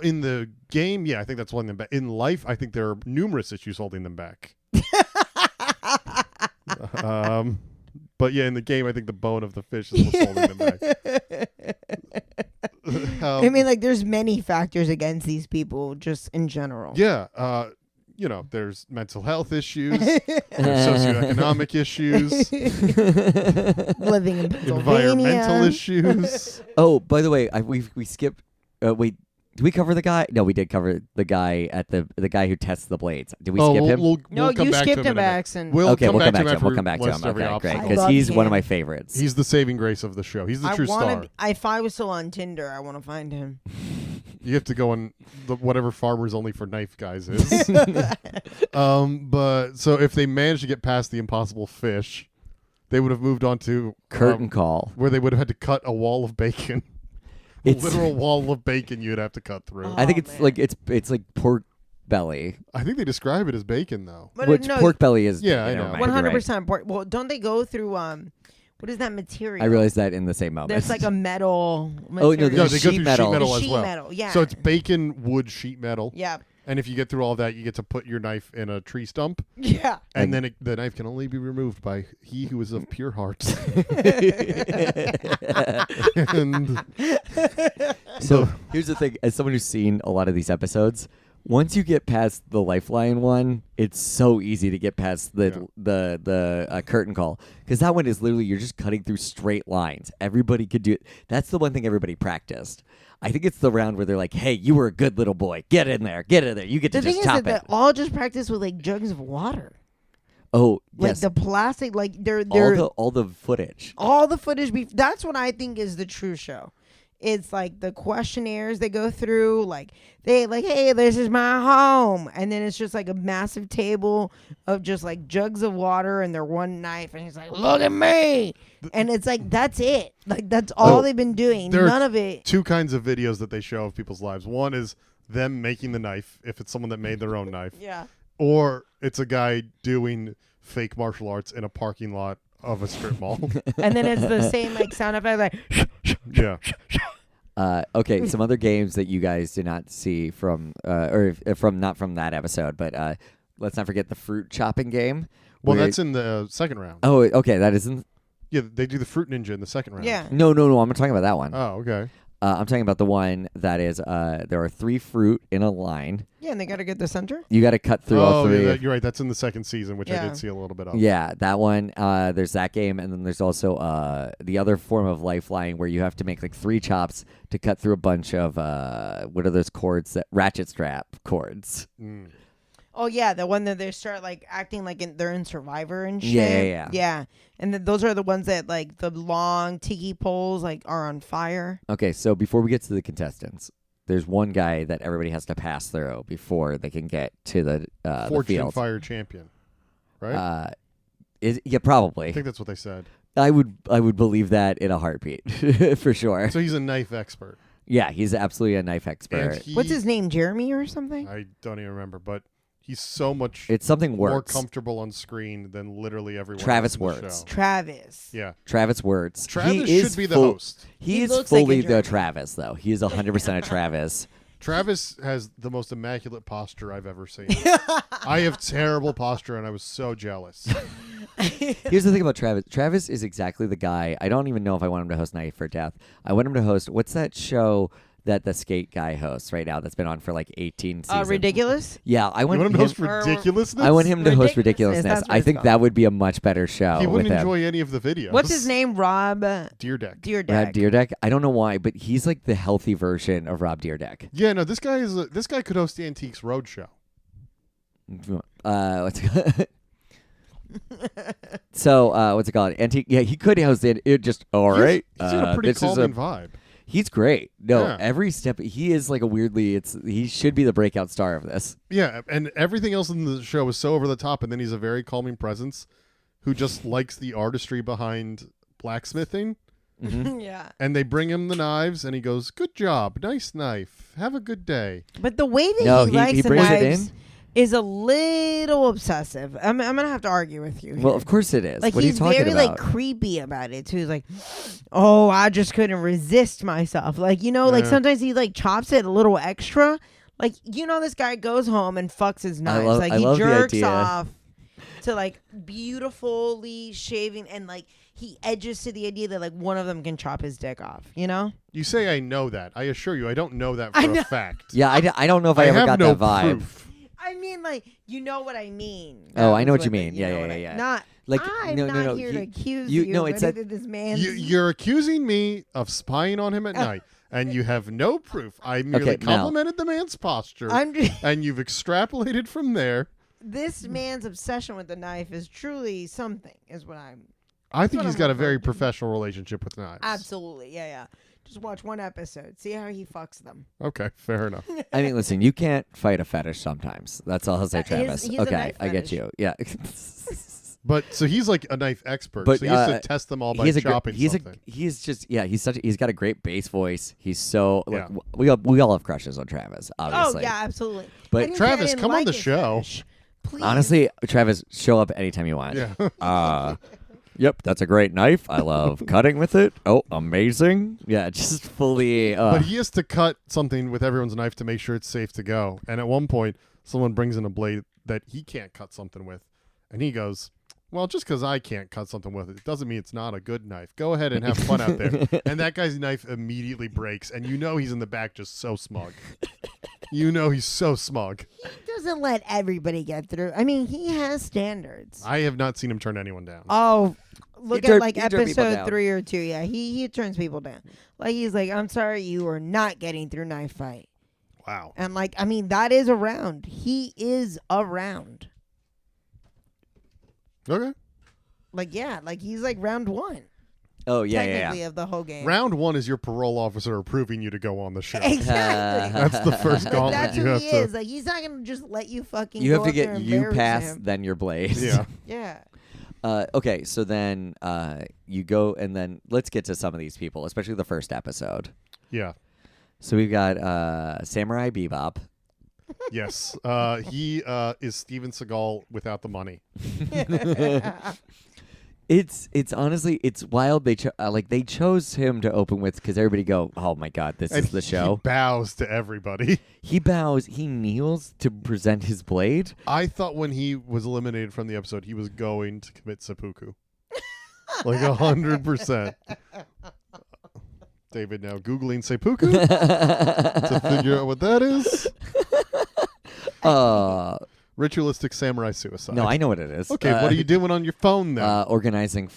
Speaker 3: In the game, yeah, I think that's holding them back. In life, I think there are numerous issues holding them back. But yeah, in the game, I think the bone of the fish is what's holding them back.
Speaker 2: I mean, like, there's many factors against these people just in general.
Speaker 3: Yeah, there's mental health issues, there's socioeconomic issues,
Speaker 2: Living in Pennsylvania.
Speaker 3: environmental issues.
Speaker 1: Oh, by the way, we skipped. Wait, did we cover the guy? No, we did cover the guy at the guy who tests the blades. Did we skip him?
Speaker 2: No,
Speaker 3: come
Speaker 2: you
Speaker 3: back to
Speaker 2: skipped
Speaker 3: in a
Speaker 2: him
Speaker 3: minute.
Speaker 2: by accident.
Speaker 3: We'll come back to him.
Speaker 1: We'll come back to him. Okay, great.
Speaker 2: I
Speaker 1: Because
Speaker 2: love
Speaker 1: he's one of
Speaker 2: him.
Speaker 1: my favorites.
Speaker 3: He's the saving grace of the show. He's the true star.
Speaker 2: If I was still on Tinder, I want to find him.
Speaker 3: You have to go on whatever Farmers Only for Knife Guys is. But so if they manage to get past the impossible fish, they would have moved on to
Speaker 1: Curtain call.
Speaker 3: where they would have had to cut a wall of bacon. A
Speaker 1: It's-
Speaker 3: literal wall of bacon you'd have to cut through.
Speaker 1: I think
Speaker 2: Oh,
Speaker 1: it's
Speaker 2: man.
Speaker 1: like it's like pork belly.
Speaker 3: I think they describe it as bacon though.
Speaker 2: But
Speaker 1: Which
Speaker 2: no,
Speaker 1: pork belly is.
Speaker 3: Yeah, I
Speaker 1: you
Speaker 3: know.
Speaker 1: might be
Speaker 2: 100% pork. Well, don't they go through what is that material?
Speaker 1: right. I realized that in the same moment.
Speaker 2: There's like a metal.
Speaker 1: Oh, no,
Speaker 2: material.
Speaker 3: No,
Speaker 1: there's
Speaker 3: they go
Speaker 1: sheet
Speaker 3: through
Speaker 1: metal.
Speaker 3: sheet metal
Speaker 2: The
Speaker 3: as
Speaker 2: sheet
Speaker 3: well.
Speaker 2: metal, yeah.
Speaker 3: So it's bacon, wood, sheet metal.
Speaker 2: Yeah.
Speaker 3: And if you get through all that, you get to put your knife in a tree stump.
Speaker 2: Yeah.
Speaker 3: And then the knife can only be removed by he who is of pure heart. And
Speaker 1: So here's the thing: as someone who's seen a lot of these episodes, once you get past the lifeline one, it's so easy to get past the curtain call, because that one is literally you're just cutting through straight lines. Everybody could do it. That's the one thing everybody practiced. I think it's the round where they're like, "Hey, you were a good little boy. Get in there. Get in there. You get
Speaker 2: The
Speaker 1: to
Speaker 2: thing
Speaker 1: just
Speaker 2: is
Speaker 1: chop
Speaker 2: that
Speaker 1: it."
Speaker 2: they all just practice with like jugs of water.
Speaker 1: Oh,
Speaker 2: Like
Speaker 1: yes.
Speaker 2: the plastic, like they're
Speaker 1: all the footage.
Speaker 2: all the footage. That's what I think is the true show. It's like the questionnaires they go through, like they like, hey, this is my home, and then it's just like a massive table of just like jugs of water and their one knife, and he's like, look at me, and it's like that's it, like that's all they've been doing.
Speaker 3: there are
Speaker 2: None of it.
Speaker 3: two kinds of videos that they show of people's lives. One is them making the knife, if it's someone that made their own knife,
Speaker 2: Yeah.
Speaker 3: or it's a guy doing fake martial arts in a parking lot of a strip mall.
Speaker 2: And then it's the same like sound effect, like
Speaker 3: Yeah.
Speaker 1: Okay, some other games that you guys did not see from, from not from that episode, but let's not forget the fruit chopping game.
Speaker 3: Well,
Speaker 1: where-
Speaker 3: that's in the second round.
Speaker 1: Oh, okay, that isn't.
Speaker 3: Yeah, they do the fruit ninja in the second round.
Speaker 2: yeah.
Speaker 1: No, I'm not talking about that one.
Speaker 3: Oh, okay.
Speaker 1: I'm talking about the one that is. There are 3 fruit in a line.
Speaker 2: Yeah, and they got to get the center.
Speaker 1: You got to cut through all
Speaker 3: Oh,
Speaker 1: 3.
Speaker 3: yeah, you're right. That's in the second season, which I
Speaker 2: Yeah.
Speaker 3: did see a little bit of.
Speaker 1: Yeah, that one. There's that game, and then there's also the other form of lifeline where you have to make like 3 chops to cut through a bunch of what are those cords? That ratchet strap cords.
Speaker 3: Mm.
Speaker 2: Oh yeah, the one that they start like acting like they're in Survivor and shit.
Speaker 1: Yeah.
Speaker 2: And those are the ones that like the long tiki poles like are on fire.
Speaker 1: Okay, so before we get to the contestants, there's one guy that everybody has to pass through before they can get to the
Speaker 3: Fortune
Speaker 1: field.
Speaker 3: Fire Champion. Right?
Speaker 1: Yeah, probably.
Speaker 3: I think that's what they said.
Speaker 1: I would believe that in a heartbeat for sure.
Speaker 3: So he's a knife expert.
Speaker 1: Yeah, he's absolutely a knife expert.
Speaker 3: And
Speaker 2: What's his name? Jeremy or something?
Speaker 3: I don't even remember, but he's so much
Speaker 1: It's something
Speaker 3: more
Speaker 1: works.
Speaker 3: comfortable on screen than literally everyone
Speaker 1: Travis
Speaker 3: else in the
Speaker 1: Wirtz.
Speaker 3: show.
Speaker 2: Travis.
Speaker 3: Yeah.
Speaker 1: Travis Wirtz.
Speaker 3: Travis
Speaker 1: He is
Speaker 3: should be the
Speaker 1: full-
Speaker 3: host.
Speaker 1: He
Speaker 2: He
Speaker 1: is
Speaker 2: looks like a
Speaker 1: fully the
Speaker 2: Jeremy.
Speaker 1: Travis, though. He is 100% a Travis.
Speaker 3: Travis has the most immaculate posture I've ever seen. I have terrible posture, and I was so jealous.
Speaker 1: Here's the thing about Travis. Travis is exactly the guy. I don't even know if I want him to host Knife or Death. I want him to host, what's that show that the skate guy hosts right now that's been on for like 18 seasons?
Speaker 2: Ridiculous.
Speaker 1: Yeah, I
Speaker 3: You
Speaker 1: want
Speaker 3: want him to host
Speaker 2: Or-
Speaker 3: ridiculousness?
Speaker 1: I want him to host
Speaker 2: Ridiculousness,
Speaker 1: Ridiculousness.
Speaker 2: that's what
Speaker 1: I
Speaker 2: it's
Speaker 1: think
Speaker 2: called.
Speaker 1: that would be a much better show
Speaker 3: He
Speaker 1: with
Speaker 3: wouldn't
Speaker 1: him.
Speaker 3: enjoy any of the videos.
Speaker 2: What's his name? Rob
Speaker 3: Deerdeck.
Speaker 2: Deerdeck.
Speaker 1: Rob Deerdeck. I don't know why, but he's like the healthy version of Rob Deerdeck.
Speaker 3: Yeah, no, this guy could host the Antiques Roadshow.
Speaker 1: What's it so what's it called? Antique. Yeah, he could host it. It just all right.
Speaker 3: He's got a pretty
Speaker 1: this is
Speaker 3: calming vibe.
Speaker 1: He's great. No,
Speaker 3: Yeah.
Speaker 1: every step he is like a weirdly. He should be the breakout star of this.
Speaker 3: Yeah, and everything else in the show is so over the top, and then he's a very calming presence who just likes the artistry behind blacksmithing.
Speaker 2: Yeah.
Speaker 3: And they bring him the knives, and he goes, "Good job, nice knife. Have a good day."
Speaker 2: But the way that
Speaker 1: No,
Speaker 2: he
Speaker 1: he
Speaker 2: likes the
Speaker 1: brings it
Speaker 2: knives
Speaker 1: in.
Speaker 2: is a little obsessive. I'm gonna have to argue with you.
Speaker 1: Well,
Speaker 2: here.
Speaker 1: of course it is.
Speaker 2: Like
Speaker 1: what are you
Speaker 2: he's
Speaker 1: talking
Speaker 2: very
Speaker 1: about?
Speaker 2: like creepy about it too. He's like, oh, I just couldn't resist myself. Like like
Speaker 3: Yeah.
Speaker 2: sometimes he like chops it a little extra. Like this guy goes home and fucks his knives.
Speaker 1: love-
Speaker 2: like
Speaker 1: I
Speaker 2: he
Speaker 1: love the
Speaker 2: jerks
Speaker 1: idea.
Speaker 2: off to like beautifully shaving and like he edges to the idea that like one of them can chop his dick off.
Speaker 3: You say I know that. I assure you, I don't know that for
Speaker 2: I know.
Speaker 3: a fact.
Speaker 1: Yeah, I don't know if I, ever
Speaker 3: have
Speaker 1: got
Speaker 3: no
Speaker 1: that vibe.
Speaker 3: proof.
Speaker 2: I mean, like you know what I mean.
Speaker 1: Oh, I know
Speaker 2: That
Speaker 1: what you
Speaker 2: was
Speaker 1: mean.
Speaker 2: it,
Speaker 1: Yeah,
Speaker 2: know
Speaker 1: yeah,
Speaker 2: what
Speaker 1: yeah,
Speaker 2: I-
Speaker 1: yeah.
Speaker 2: Not
Speaker 1: Like,
Speaker 2: I'm
Speaker 1: no,
Speaker 2: not
Speaker 1: no, no,
Speaker 2: here
Speaker 1: he-
Speaker 2: to accuse
Speaker 1: you-
Speaker 2: you.
Speaker 1: no,
Speaker 2: of
Speaker 1: it's that-
Speaker 2: anything this man's
Speaker 3: You're accusing me of spying on him at night, and you have no proof. I merely
Speaker 1: Okay, Mel.
Speaker 3: complimented the man's posture,
Speaker 2: I'm just,
Speaker 3: and you've extrapolated from there.
Speaker 2: this man's obsession with the knife is truly something. Is what I'm
Speaker 3: I think
Speaker 2: what
Speaker 3: he's
Speaker 2: I'm
Speaker 3: got a very
Speaker 2: referring to.
Speaker 3: professional relationship with knives.
Speaker 2: absolutely yeah. Just watch one episode, see how he fucks them.
Speaker 3: Okay, fair enough.
Speaker 1: I mean, listen, you can't fight a fetish sometimes. That's all I'll say,
Speaker 2: He's-
Speaker 1: Travis.
Speaker 2: he's a
Speaker 1: okay,
Speaker 2: knife
Speaker 1: I get
Speaker 2: fetish.
Speaker 1: you. Yeah.
Speaker 3: But so he's like a knife expert.
Speaker 1: But,
Speaker 3: so he has to test them all by chopping something.
Speaker 1: He's got a great bass voice. He's so like,
Speaker 3: Yeah.
Speaker 1: we all have crushes on Travis, obviously.
Speaker 2: Oh yeah, absolutely.
Speaker 1: But
Speaker 2: I didn't say I
Speaker 3: Travis,
Speaker 2: didn't
Speaker 3: come on
Speaker 2: like
Speaker 3: the
Speaker 2: his
Speaker 3: show.
Speaker 2: finish. Please.
Speaker 1: Honestly, Travis, show up anytime you want.
Speaker 3: Yeah.
Speaker 1: Yep, that's a great knife. I love cutting with it. Oh, amazing. Yeah, just fully.
Speaker 3: But he has to cut something with everyone's knife to make sure it's safe to go. And at one point, someone brings in a blade that he can't cut something with. And he goes, well, just because I can't cut something with it doesn't mean it's not a good knife. Go ahead and have fun out there. And that guy's knife immediately breaks. And you know he's in the back just so smug. You know he's so smug.
Speaker 2: He doesn't let everybody get through. I mean, he has standards.
Speaker 3: I have not seen him turn anyone down.
Speaker 2: Oh, look
Speaker 1: He
Speaker 2: at like
Speaker 1: turned people
Speaker 2: episode
Speaker 1: down.
Speaker 2: 3 or 2. Yeah, he turns people down. Like he's like, I'm sorry, you are not getting through knife fight.
Speaker 3: Wow.
Speaker 2: And like, I mean, that is around. He is around.
Speaker 3: Okay.
Speaker 2: Like yeah, like he's like round 1.
Speaker 1: oh yeah,
Speaker 2: Technically
Speaker 1: yeah.
Speaker 2: of the whole game.
Speaker 3: Round 1 is your parole officer approving you to go on the show.
Speaker 2: Exactly.
Speaker 3: That's the first
Speaker 2: Like,
Speaker 3: gauntlet
Speaker 2: that's
Speaker 3: you
Speaker 2: who
Speaker 3: have
Speaker 2: he
Speaker 3: to.
Speaker 2: is. Like he's not gonna just let you fucking.
Speaker 1: You have
Speaker 2: go
Speaker 1: to
Speaker 2: up there
Speaker 1: get
Speaker 2: and
Speaker 1: you
Speaker 2: embarrass
Speaker 1: pass,
Speaker 2: him.
Speaker 1: then your blade.
Speaker 3: Yeah.
Speaker 2: Yeah.
Speaker 1: Okay, so then you go, and then let's get to some of these people, especially the first episode.
Speaker 3: Yeah.
Speaker 1: So we've got Samurai Bebop.
Speaker 3: Yes. He is Steven Seagal without the money.
Speaker 1: It's honestly it's wild. They they chose him to open with because everybody go, oh my god, this
Speaker 3: And
Speaker 1: is the show.
Speaker 3: He bows to everybody.
Speaker 1: He bows, he kneels to present his blade.
Speaker 3: I thought when he was eliminated from the episode, he was going to commit seppuku. Like 100%. David now Googling seppuku to figure out what that is. Ritualistic samurai suicide.
Speaker 1: No, I know what it is.
Speaker 3: Okay, what are you doing on your phone now?
Speaker 1: Organizing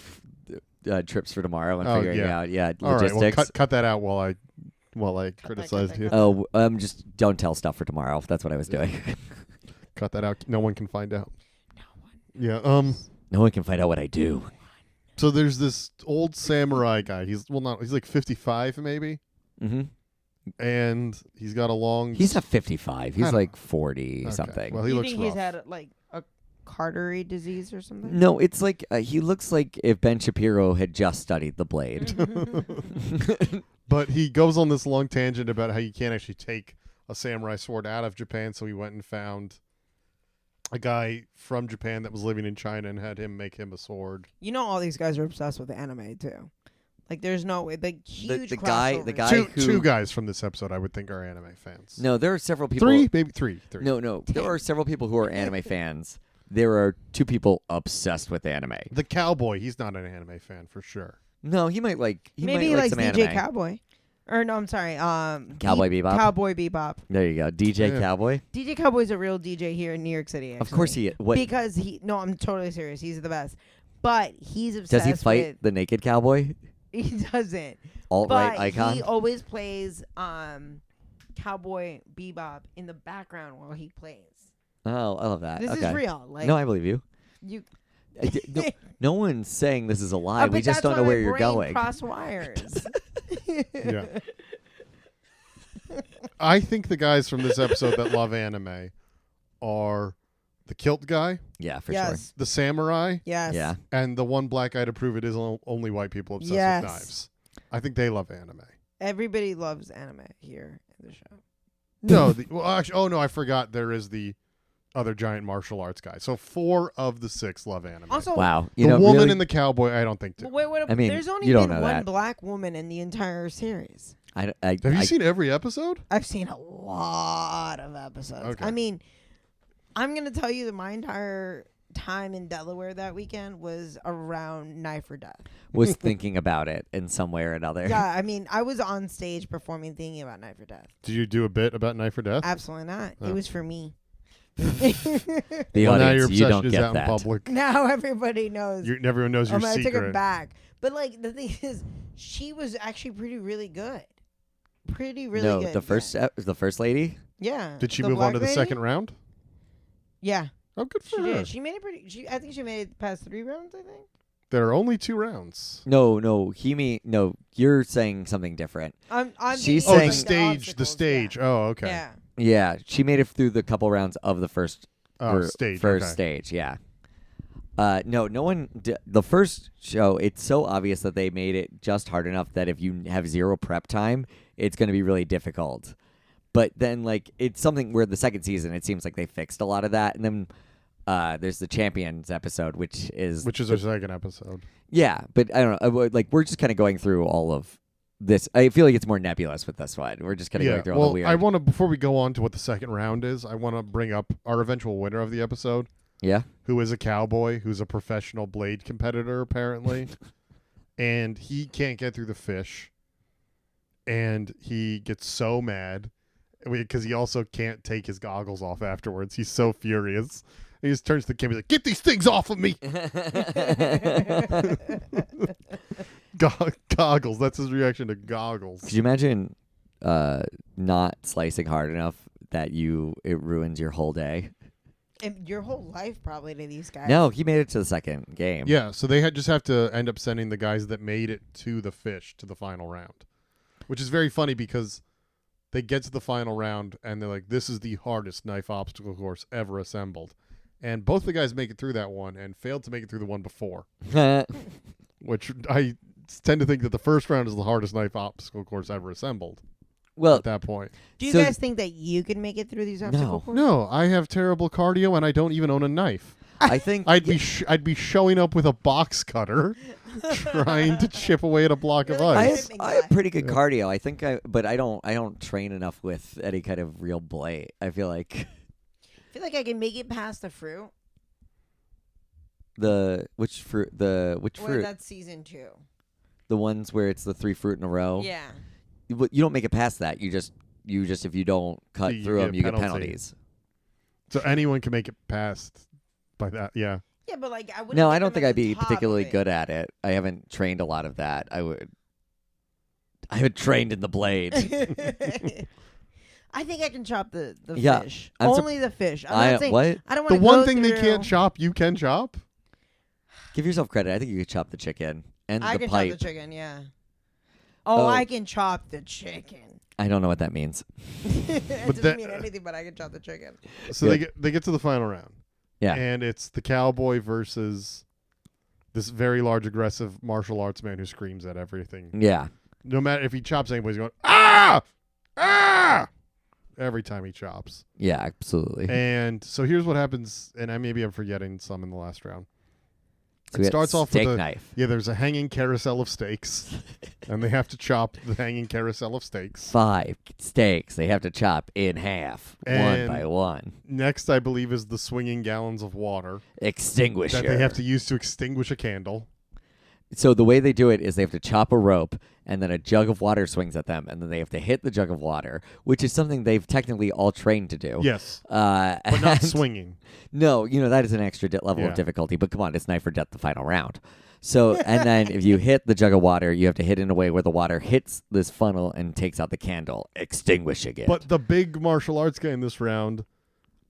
Speaker 1: trips for tomorrow and figuring out
Speaker 3: All right,
Speaker 1: logistics.
Speaker 3: well, cut that out while I criticized you.
Speaker 1: Oh, just don't tell stuff for tomorrow. That's what I was doing.
Speaker 3: Cut that out. No one can find out. Yeah.
Speaker 1: No one can find out what I do.
Speaker 3: So there's this old samurai guy. He's like 55 maybe,
Speaker 1: Mm-hmm.
Speaker 3: and he's got a long.
Speaker 1: He's not 55. He's
Speaker 3: I don't
Speaker 1: like 40
Speaker 3: Okay,
Speaker 1: something.
Speaker 3: Well, he
Speaker 2: you
Speaker 3: looks
Speaker 2: think
Speaker 3: rough.
Speaker 2: he's had like a cartery disease or something?
Speaker 1: No, it's like he looks like if Ben Shapiro had just studied the blade.
Speaker 3: But he goes on this long tangent about how you can't actually take a samurai sword out of Japan, so he went and found a guy from Japan that was living in China and had him make him a sword.
Speaker 2: You know, all these guys are obsessed with anime too. Like, there's no way. Like, huge.
Speaker 1: the guy
Speaker 2: crossovers.
Speaker 1: who
Speaker 3: Two guys from this episode I would think are anime fans.
Speaker 1: No, there are several people.
Speaker 3: Maybe three.
Speaker 1: No, there are several people who are anime fans. There are 2 people obsessed with anime.
Speaker 3: The cowboy, he's not an anime fan for sure.
Speaker 1: No, he might like.
Speaker 2: Maybe he
Speaker 1: might
Speaker 2: likes
Speaker 1: some
Speaker 2: DJ
Speaker 1: anime.
Speaker 2: Cowboy. Or no, I'm sorry.
Speaker 1: Cowboy Bebop?
Speaker 2: Cowboy Bebop.
Speaker 1: There you go, DJ
Speaker 3: Yeah.
Speaker 1: Cowboy.
Speaker 2: DJ Cowboy's a real DJ here in New York City.
Speaker 1: Of course
Speaker 2: actually.
Speaker 1: he is. What
Speaker 2: Because he. No, I'm totally serious. He's the best. But he's obsessed.
Speaker 1: does he fight
Speaker 2: with,
Speaker 1: the naked cowboy?
Speaker 2: He doesn't.
Speaker 1: Alt-right
Speaker 2: But
Speaker 1: icon.
Speaker 2: he always plays Cowboy Bebop in the background while he plays.
Speaker 1: Oh, I love that.
Speaker 2: This
Speaker 1: okay.
Speaker 2: is real. Like
Speaker 1: No, I believe you.
Speaker 2: you.
Speaker 1: No one's saying this is a lie.
Speaker 2: But
Speaker 1: We just
Speaker 2: that's
Speaker 1: don't know
Speaker 2: why
Speaker 1: where
Speaker 2: my
Speaker 1: you're
Speaker 2: brain
Speaker 1: going.
Speaker 2: Cross wires.
Speaker 3: Yeah. I think the guys from this episode that love anime are the kilt guy,
Speaker 1: Yeah, for
Speaker 2: yes.
Speaker 3: the samurai,
Speaker 2: Yes.
Speaker 1: sure. Yeah.
Speaker 3: and the one black guy to prove it is only white people obsessed
Speaker 2: Yes.
Speaker 3: with knives. I think they love anime.
Speaker 2: Everybody loves anime here in the show.
Speaker 3: No, I forgot there is the other giant martial arts guy. So 4 of the 6 love anime.
Speaker 2: Also,
Speaker 1: Wow.
Speaker 3: the
Speaker 1: You know,
Speaker 3: woman
Speaker 1: really,
Speaker 3: and the cowboy, I don't think do.
Speaker 2: wait,
Speaker 1: I mean,
Speaker 2: there's only
Speaker 1: you don't
Speaker 2: been
Speaker 1: know
Speaker 2: one
Speaker 1: that.
Speaker 2: black woman in the entire series.
Speaker 1: I
Speaker 3: Have you seen every episode?
Speaker 2: I've seen a lot of episodes.
Speaker 3: Okay.
Speaker 2: I mean, I'm gonna tell you that my entire time in Delaware that weekend was around Knife or Death.
Speaker 1: was thinking about it in some way or another.
Speaker 2: Yeah, I mean, I was on stage performing, thinking about Knife or Death.
Speaker 3: Did you do a bit about Knife or Death?
Speaker 2: Absolutely not.
Speaker 3: Oh.
Speaker 2: It was for me.
Speaker 1: The
Speaker 3: Well, now your
Speaker 1: audience, you
Speaker 3: obsession
Speaker 1: don't
Speaker 3: is
Speaker 1: get
Speaker 3: out
Speaker 1: that.
Speaker 3: in public.
Speaker 2: Now everybody knows.
Speaker 3: Everyone knows your
Speaker 2: I took
Speaker 3: secret.
Speaker 2: it back. But like the thing is, she was actually really good. Really
Speaker 1: No,
Speaker 2: good.
Speaker 1: the first lady.
Speaker 2: Yeah.
Speaker 3: Did she
Speaker 2: The
Speaker 3: move on to
Speaker 2: black
Speaker 3: the
Speaker 2: lady?
Speaker 3: second round?
Speaker 2: Yeah,
Speaker 3: Oh, good for
Speaker 2: she
Speaker 3: her.
Speaker 2: did. She made it pretty. I think she made it past 3 rounds. I think.
Speaker 3: There are only 2 rounds.
Speaker 1: No, you're saying something different.
Speaker 2: I'm
Speaker 1: She's
Speaker 2: thinking
Speaker 3: Oh, the
Speaker 1: saying-
Speaker 3: stage. The
Speaker 2: obstacles,
Speaker 3: stage.
Speaker 2: Yeah.
Speaker 3: Oh, okay.
Speaker 2: Yeah.
Speaker 1: Yeah, she made it through the couple rounds of the first
Speaker 3: Oh, stage.
Speaker 1: first
Speaker 3: okay.
Speaker 1: stage. Yeah. No, no one. The first show, it's so obvious that they made it just hard enough that if you have zero prep time, it's going to be really difficult. But then, like, it's something where the second season, it seems like they fixed a lot of that. And then there's the Champions episode, which is
Speaker 3: our second episode.
Speaker 1: Yeah, but I don't know. Like, we're just kind of going through all of this. I feel like it's more nebulous with this one. We're just kind of going through all the weird.
Speaker 3: I want to, before we go on to what the second round is, I want to bring up our eventual winner of the episode.
Speaker 1: Yeah.
Speaker 3: Who is a cowboy, who's a professional blade competitor, apparently. And he can't get through the fish. And he gets so mad because he also can't take his goggles off afterwards. He's so furious. He just turns to the camera, he's like, "Get these things off of me!" Goggles. That's his reaction to goggles.
Speaker 1: Could you imagine not slicing hard enough that it ruins your whole day?
Speaker 2: And your whole life, probably, to these guys.
Speaker 1: No, he made it to the second game.
Speaker 3: Yeah, so they just have to end up sending the guys that made it to the fish to the final round, which is very funny because they get to the final round and they're like, "This is the hardest knife obstacle course ever assembled." And both the guys make it through that one and failed to make it through the one before, which I tend to think that the first round is the hardest knife obstacle course ever assembled.
Speaker 1: Well,
Speaker 3: at that point.
Speaker 2: Do you guys think that you can make it through these obstacle courses?
Speaker 3: No, I have terrible cardio and I don't even own a knife.
Speaker 1: I think
Speaker 3: I'd be showing up with a box cutter trying to chip away at a block of ice.
Speaker 1: I have pretty good cardio. I think but I don't train enough with any kind of real blade. I feel like
Speaker 2: I can make it past the fruit.
Speaker 1: Which fruit?
Speaker 2: That's season 2.
Speaker 1: The ones where it's the 3 fruit in a row.
Speaker 2: Yeah.
Speaker 1: You don't make it past that. You just if you don't cut through them, you get penalties.
Speaker 3: So anyone can make it past by that. Yeah.
Speaker 2: Yeah, but like I wouldn't.
Speaker 1: No, I don't think I'd be particularly good at it. I haven't trained a lot of that. I haven't trained in the blade.
Speaker 2: I think I can chop the
Speaker 1: Yeah,
Speaker 2: fish. Only the fish. I'm not saying,
Speaker 1: what?
Speaker 2: I don't want
Speaker 3: The one thing they can't chop, you can chop.
Speaker 1: Give yourself credit. I think you could chop the chicken and
Speaker 2: I
Speaker 1: the
Speaker 2: can
Speaker 1: pipe.
Speaker 2: chop the chicken. Yeah. Oh, I can chop the chicken.
Speaker 1: I don't know what that means.
Speaker 2: It doesn't mean anything, but I can chop the chicken.
Speaker 3: So they get to the final round.
Speaker 1: Yeah.
Speaker 3: And it's the cowboy versus this very large, aggressive martial arts man who screams at everything.
Speaker 1: Yeah.
Speaker 3: No matter if he chops anybody, he's going, "Ah! Ah!" every time he chops.
Speaker 1: Yeah, absolutely.
Speaker 3: And so here's what happens, and maybe I'm forgetting some in the last round.
Speaker 1: So
Speaker 3: it starts off with
Speaker 1: steak knife.
Speaker 3: Yeah, there's a hanging carousel of steaks, and they have to chop the hanging carousel of steaks.
Speaker 1: 5 steaks they have to chop in half,
Speaker 3: And
Speaker 1: one by one.
Speaker 3: Next, I believe, is the swinging gallons of water
Speaker 1: Extinguisher.
Speaker 3: that they have to use to extinguish a candle.
Speaker 1: So the way they do it is they have to chop a rope, and then a jug of water swings at them, and then they have to hit the jug of water, which is something they've technically all trained to do.
Speaker 3: Yes, but not swinging.
Speaker 1: No, that is an extra level of difficulty. But come on, it's knife or death the final round. So, and then if you hit the jug of water, you have to hit in a way where the water hits this funnel and takes out the candle, extinguishing it.
Speaker 3: But the big martial arts guy in this round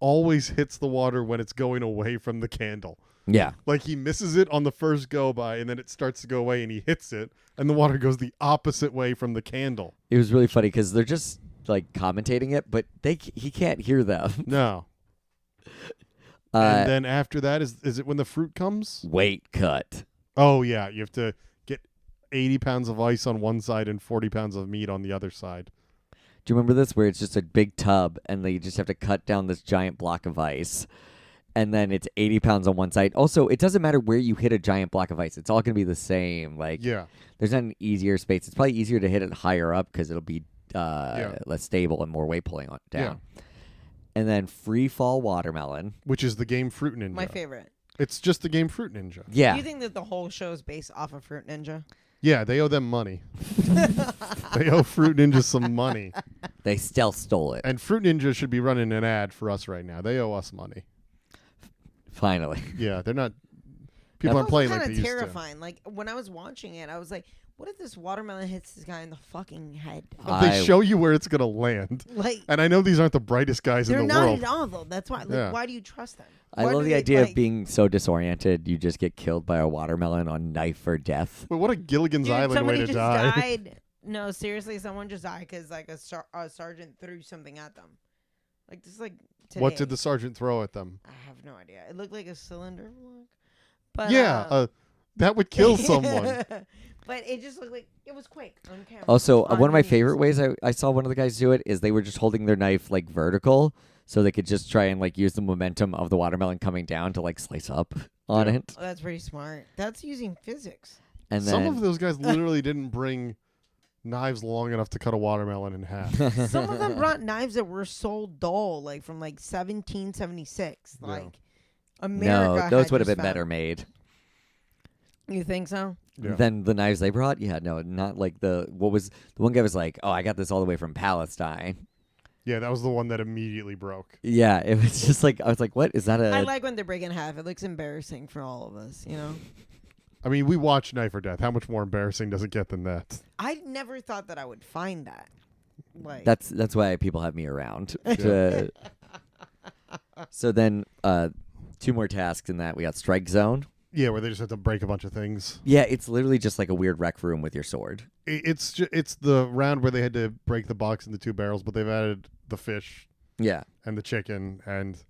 Speaker 3: always hits the water when it's going away from the candle.
Speaker 1: Yeah.
Speaker 3: Like he misses it on the first go by, and then it starts to go away, and he hits it, and the water goes the opposite way from the candle.
Speaker 1: It was really funny because they're just like commentating it, but he can't hear them.
Speaker 3: No. And then after that, is it when the fruit comes?
Speaker 1: Weight cut.
Speaker 3: Oh, yeah. You have to get 80 pounds of ice on one side and 40 pounds of meat on the other side.
Speaker 1: Do you remember this where it's just a big tub and they just have to cut down this giant block of ice? And then it's 80 pounds on one side. Also, it doesn't matter where you hit a giant block of ice. It's all going to be the same. Like,
Speaker 3: yeah.
Speaker 1: There's not an easier space. It's probably easier to hit it higher up because it'll be less stable and more weight pulling on down. Yeah. And then Free Fall Watermelon.
Speaker 3: Which is the game Fruit Ninja.
Speaker 2: My favorite.
Speaker 3: It's just the game Fruit Ninja.
Speaker 1: Yeah.
Speaker 2: Do you think that the whole show is based off of Fruit Ninja?
Speaker 3: Yeah, they owe them money. They owe Fruit Ninja some money.
Speaker 1: They stealth stole it.
Speaker 3: And Fruit Ninja should be running an ad for us right now. They owe us money.
Speaker 1: Finally.
Speaker 3: Yeah, they're not. People aren't playing like they used to.
Speaker 2: It's terrifying. Like when I was watching it, I was like, "What if this watermelon hits this guy in the fucking head?"
Speaker 3: They show you where it's gonna land.
Speaker 2: Like,
Speaker 3: and I know these aren't the brightest guys in the world.
Speaker 2: They're not at all, though. That's why. Like, why do you trust them?
Speaker 1: I love the idea of being so disoriented you just get killed by a watermelon on knife or death.
Speaker 3: Wait, what a Gilligan's Island way to
Speaker 2: just
Speaker 3: die.
Speaker 2: Died. No, seriously, someone just died because like a sergeant threw something at them. Like this, like today.
Speaker 3: What did the sergeant throw at them?
Speaker 2: I have no idea. It looked like a cylinder block. But
Speaker 3: that would kill someone.
Speaker 2: But it just looked like it was quick on camera.
Speaker 1: Also,
Speaker 2: On
Speaker 1: one of my
Speaker 2: video.
Speaker 1: favorite ways I saw one of the guys do it is they were just holding their knife like vertical, so they could just try and like use the momentum of the watermelon coming down to like slice up on it.
Speaker 2: Oh, that's pretty smart. That's using physics.
Speaker 1: And
Speaker 3: Some
Speaker 1: then
Speaker 3: of those guys literally didn't bring knives long enough to cut a watermelon in half.
Speaker 2: Some of them brought knives that were so dull, like from like 1776.
Speaker 3: Yeah.
Speaker 2: Like America.
Speaker 1: no, those
Speaker 2: had
Speaker 1: would have
Speaker 2: just
Speaker 1: been
Speaker 2: found-
Speaker 1: better made
Speaker 2: You think so?
Speaker 3: Yeah.
Speaker 1: than the knives they brought. Yeah, no, not like the one guy was like, oh, I got this all the way from Palestine.
Speaker 3: Yeah, that was the one that immediately broke.
Speaker 1: Yeah, it was just like I was like, what is that?
Speaker 2: I like when they break in half. It looks embarrassing for all of us, you know?
Speaker 3: I mean, we watched Knife or Death. How much more embarrassing does it get than that?
Speaker 2: I never thought that I would find that. Like
Speaker 1: That's why people have me around. To... So then, 2 more tasks in that we got Strike Zone.
Speaker 3: Yeah, where they just have to break a bunch of things.
Speaker 1: Yeah, it's literally just like a weird rec room with your sword.
Speaker 3: It's the round where they had to break the box into 2 barrels, but they've added the fish
Speaker 1: Yeah.
Speaker 3: and the chicken, and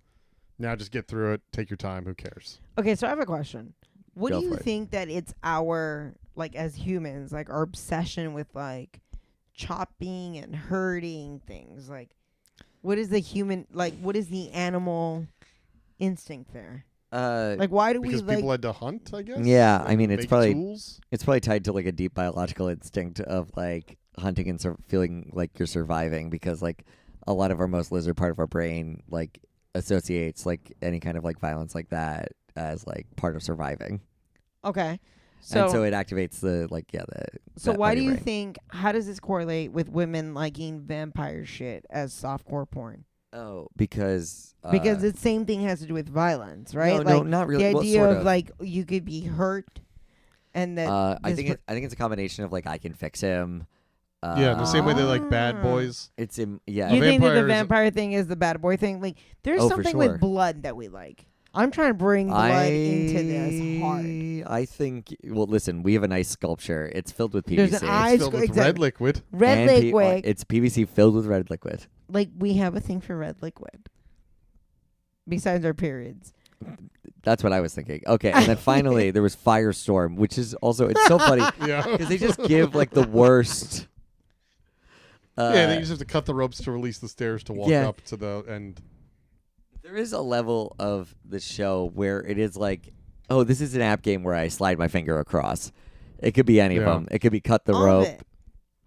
Speaker 3: now just get through it. Take your time. Who cares?
Speaker 2: Okay, so I have a question. What
Speaker 1: Go
Speaker 2: do you
Speaker 1: for it.
Speaker 2: think that it's our, like, as humans, like, our obsession with, like, chopping and hurting things? Like, what is the human, like, what is the animal instinct there? Like, why do
Speaker 3: Because
Speaker 2: we, like,
Speaker 3: people had to hunt, I guess?
Speaker 1: Yeah, I
Speaker 3: And
Speaker 1: mean, it's
Speaker 3: make
Speaker 1: probably-
Speaker 3: tools?
Speaker 1: It's probably tied to like a deep biological instinct of like hunting and feeling like you're surviving, because like a lot of our most lizard part of our brain like associates like any kind of like violence like that as like part of surviving.
Speaker 2: okay.
Speaker 1: And so it activates the like the
Speaker 2: So
Speaker 1: that
Speaker 2: why
Speaker 1: part
Speaker 2: do
Speaker 1: of your
Speaker 2: you
Speaker 1: brain.
Speaker 2: think, how does this correlate with women liking vampire shit as softcore porn?
Speaker 1: Oh, because
Speaker 2: Because the same thing has to do with violence, right?
Speaker 1: No,
Speaker 2: like,
Speaker 1: not really.
Speaker 2: The
Speaker 1: Well,
Speaker 2: idea
Speaker 1: sort
Speaker 2: of
Speaker 1: of.
Speaker 2: like you could be hurt, and that
Speaker 1: I
Speaker 2: this
Speaker 1: think I think it's a combination of like I can fix him.
Speaker 3: Yeah, in the same way they like bad
Speaker 2: Ah.
Speaker 3: boys.
Speaker 1: It's
Speaker 2: you
Speaker 3: A
Speaker 2: think that
Speaker 3: vampire
Speaker 2: the
Speaker 3: is-
Speaker 2: vampire thing is the bad boy thing? Like there's
Speaker 1: Oh, for
Speaker 2: something
Speaker 1: sure.
Speaker 2: with blood that we like. I'm trying to bring blood into this hard.
Speaker 1: I think. Well, listen, we have a nice sculpture. It's filled with PVC.
Speaker 2: There's an eye
Speaker 3: Filled with
Speaker 2: exactly.
Speaker 3: red liquid.
Speaker 2: Red
Speaker 1: And
Speaker 2: liquid.
Speaker 1: it's PVC filled with red liquid.
Speaker 2: Like we have a thing for red liquid. Besides our periods.
Speaker 1: That's what I was thinking. Okay, and then finally there was Firestorm, which is also it's so funny
Speaker 3: Yeah.
Speaker 1: because they just give like the worst.
Speaker 3: Yeah, they just have to cut the ropes to release the stairs to walk
Speaker 1: Yeah.
Speaker 3: up to the end.
Speaker 1: There is a level of the show where it is like, oh, this is an app game where I slide my finger across. It could be any of
Speaker 3: Yeah.
Speaker 1: them. It could be cut the
Speaker 2: All
Speaker 1: rope.
Speaker 2: of it.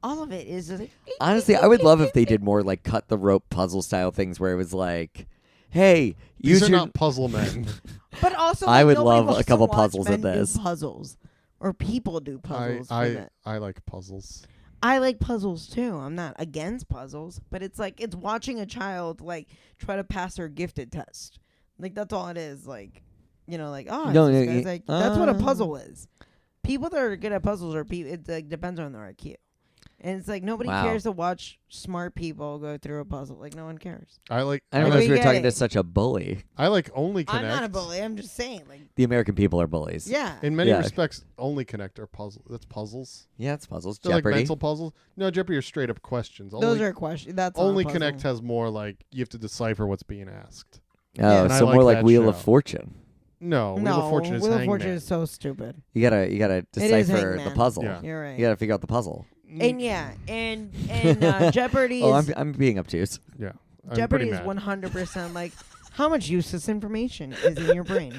Speaker 2: All of it is. Like,
Speaker 1: Honestly, I would love if they did more like cut the rope puzzle style things where it was like, hey,
Speaker 3: These
Speaker 1: use
Speaker 3: are
Speaker 1: your
Speaker 3: not puzzle men.
Speaker 2: But also,
Speaker 1: I
Speaker 2: like,
Speaker 1: would
Speaker 2: nobody
Speaker 1: love a
Speaker 2: wants to
Speaker 1: couple
Speaker 2: watch
Speaker 1: puzzles
Speaker 2: men
Speaker 1: in
Speaker 2: do
Speaker 1: this.
Speaker 2: puzzles, or people do puzzles. for that.
Speaker 3: I like puzzles.
Speaker 2: I like puzzles too. I'm not against puzzles, but it's like it's watching a child like try to pass their gifted test. Like that's all it is. Like, you know, like
Speaker 1: No,
Speaker 2: this
Speaker 1: no,
Speaker 2: guy's like that's what a
Speaker 1: uh.
Speaker 2: puzzle is. People that are good at puzzles are people. It like depends on their IQ, and it's like nobody
Speaker 1: Wow.
Speaker 2: cares to watch smart people go through a puzzle. Like no one cares.
Speaker 3: I like
Speaker 1: I don't
Speaker 2: Like,
Speaker 1: know
Speaker 2: we
Speaker 1: if you were
Speaker 2: get
Speaker 1: talking to
Speaker 2: it.
Speaker 1: such a bully.
Speaker 3: I like Only Connect.
Speaker 2: I'm not a bully. I'm just saying. Like
Speaker 1: The American people are bullies.
Speaker 2: yeah.
Speaker 3: In many
Speaker 1: Yeah.
Speaker 3: respects, Only Connect are puzzle. That's puzzles.
Speaker 1: Yeah, it's puzzles.
Speaker 3: They're like
Speaker 1: Jeopardy.
Speaker 3: mental puzzles. No, Jeopardy are straight up questions.
Speaker 2: Those are questions. That's not a
Speaker 3: Only
Speaker 2: puzzle.
Speaker 3: Connect has more like you have to decipher what's being asked.
Speaker 1: Oh,
Speaker 3: And I
Speaker 1: so
Speaker 3: like
Speaker 1: more like
Speaker 3: that
Speaker 1: Wheel of
Speaker 3: show.
Speaker 1: Fortune.
Speaker 3: No, Wheel
Speaker 2: No,
Speaker 3: of Fortune is
Speaker 2: Wheel of
Speaker 3: Hangman.
Speaker 2: Fortune is so stupid.
Speaker 1: You gotta
Speaker 2: is
Speaker 1: decipher the
Speaker 2: Hangman.
Speaker 1: puzzle.
Speaker 3: Yeah.
Speaker 2: You're right.
Speaker 1: You gotta figure out the puzzle.
Speaker 2: And yeah, and Jeopardy
Speaker 1: Oh,
Speaker 2: is
Speaker 1: I'm being obtuse.
Speaker 3: Yeah, I'm
Speaker 2: Jeopardy
Speaker 3: pretty
Speaker 2: is
Speaker 3: mad.
Speaker 2: 100% like how much useless information is in your brain.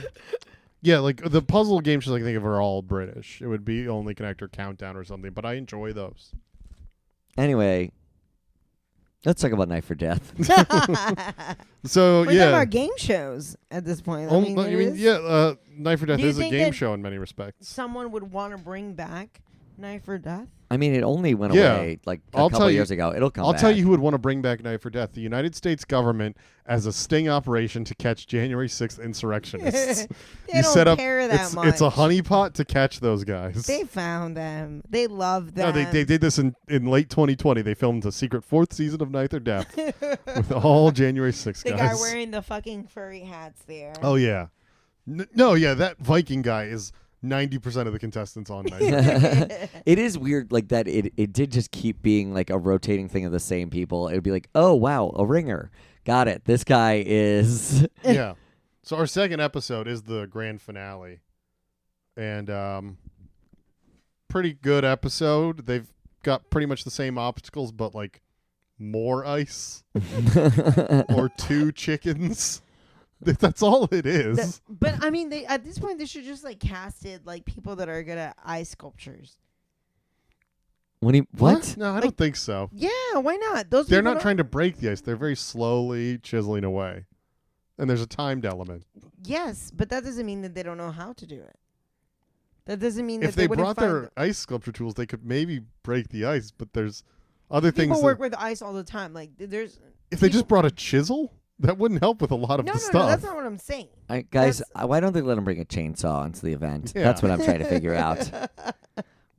Speaker 3: Yeah, like the puzzle game shows I can think of are all British. It would be Only Connect or Countdown or something, but I enjoy those.
Speaker 1: Anyway, let's talk about Knife for Death.
Speaker 3: So
Speaker 2: We're talking
Speaker 3: yeah,
Speaker 2: about game shows at this point. I mean, it is-
Speaker 3: Knife or Death
Speaker 2: Do you
Speaker 3: is a
Speaker 2: think
Speaker 3: game
Speaker 2: that
Speaker 3: show in many respects.
Speaker 2: someone would want to bring back Knife or Death.
Speaker 1: I mean, it only went
Speaker 3: Yeah.
Speaker 1: away like a
Speaker 3: I'll
Speaker 1: couple
Speaker 3: tell you-
Speaker 1: years ago. It'll come
Speaker 3: I'll
Speaker 1: back.
Speaker 3: tell you who would want to bring back Knife for Death: the United States government as a sting operation to catch January 6th insurrectionists.
Speaker 2: They
Speaker 3: You
Speaker 2: don't
Speaker 3: set up
Speaker 2: care that much.
Speaker 3: it's a honeypot to catch those guys.
Speaker 2: They found them. They love
Speaker 3: No,
Speaker 2: them.
Speaker 3: they did this in late 2020. They filmed a secret 4th season of Knife or Death with all January 6th
Speaker 2: the
Speaker 3: guys.
Speaker 2: guy wearing the fucking furry hats there.
Speaker 3: Oh yeah, no, yeah, that Viking guy is 90% of the contestants on Knife. or Death.
Speaker 1: It is weird like that. It did just keep being like a rotating thing of the same people. It'd be like, oh wow, a ringer. Got it. This guy is.
Speaker 3: Yeah. So our second episode is the grand finale. And pretty good episode. They've got pretty much the same obstacles, but like more ice or 2 chickens. That's all it is.
Speaker 2: But I mean, at this point, they should just like cast it like people that are good at ice sculptures.
Speaker 1: What?
Speaker 3: No, I don't think so.
Speaker 2: Yeah, why not? Those
Speaker 3: They're
Speaker 2: people
Speaker 3: not trying to break the ice. They're very slowly chiseling away. And there's a timed element.
Speaker 2: Yes, but that doesn't mean that they don't know how to do it. That doesn't mean
Speaker 3: If
Speaker 2: that
Speaker 3: they
Speaker 2: wouldn't
Speaker 3: brought their ice sculpture tools, they could maybe break the ice, but there's other things.
Speaker 2: People work with ice all the time. Like there's.
Speaker 3: If they just brought a chisel, that wouldn't help with a lot of
Speaker 2: No,
Speaker 3: the
Speaker 2: no,
Speaker 3: stuff.
Speaker 2: no, that's not what I'm saying.
Speaker 1: Guys, why don't they let them bring a chainsaw into the event?
Speaker 3: Yeah.
Speaker 1: That's what I'm trying to figure out.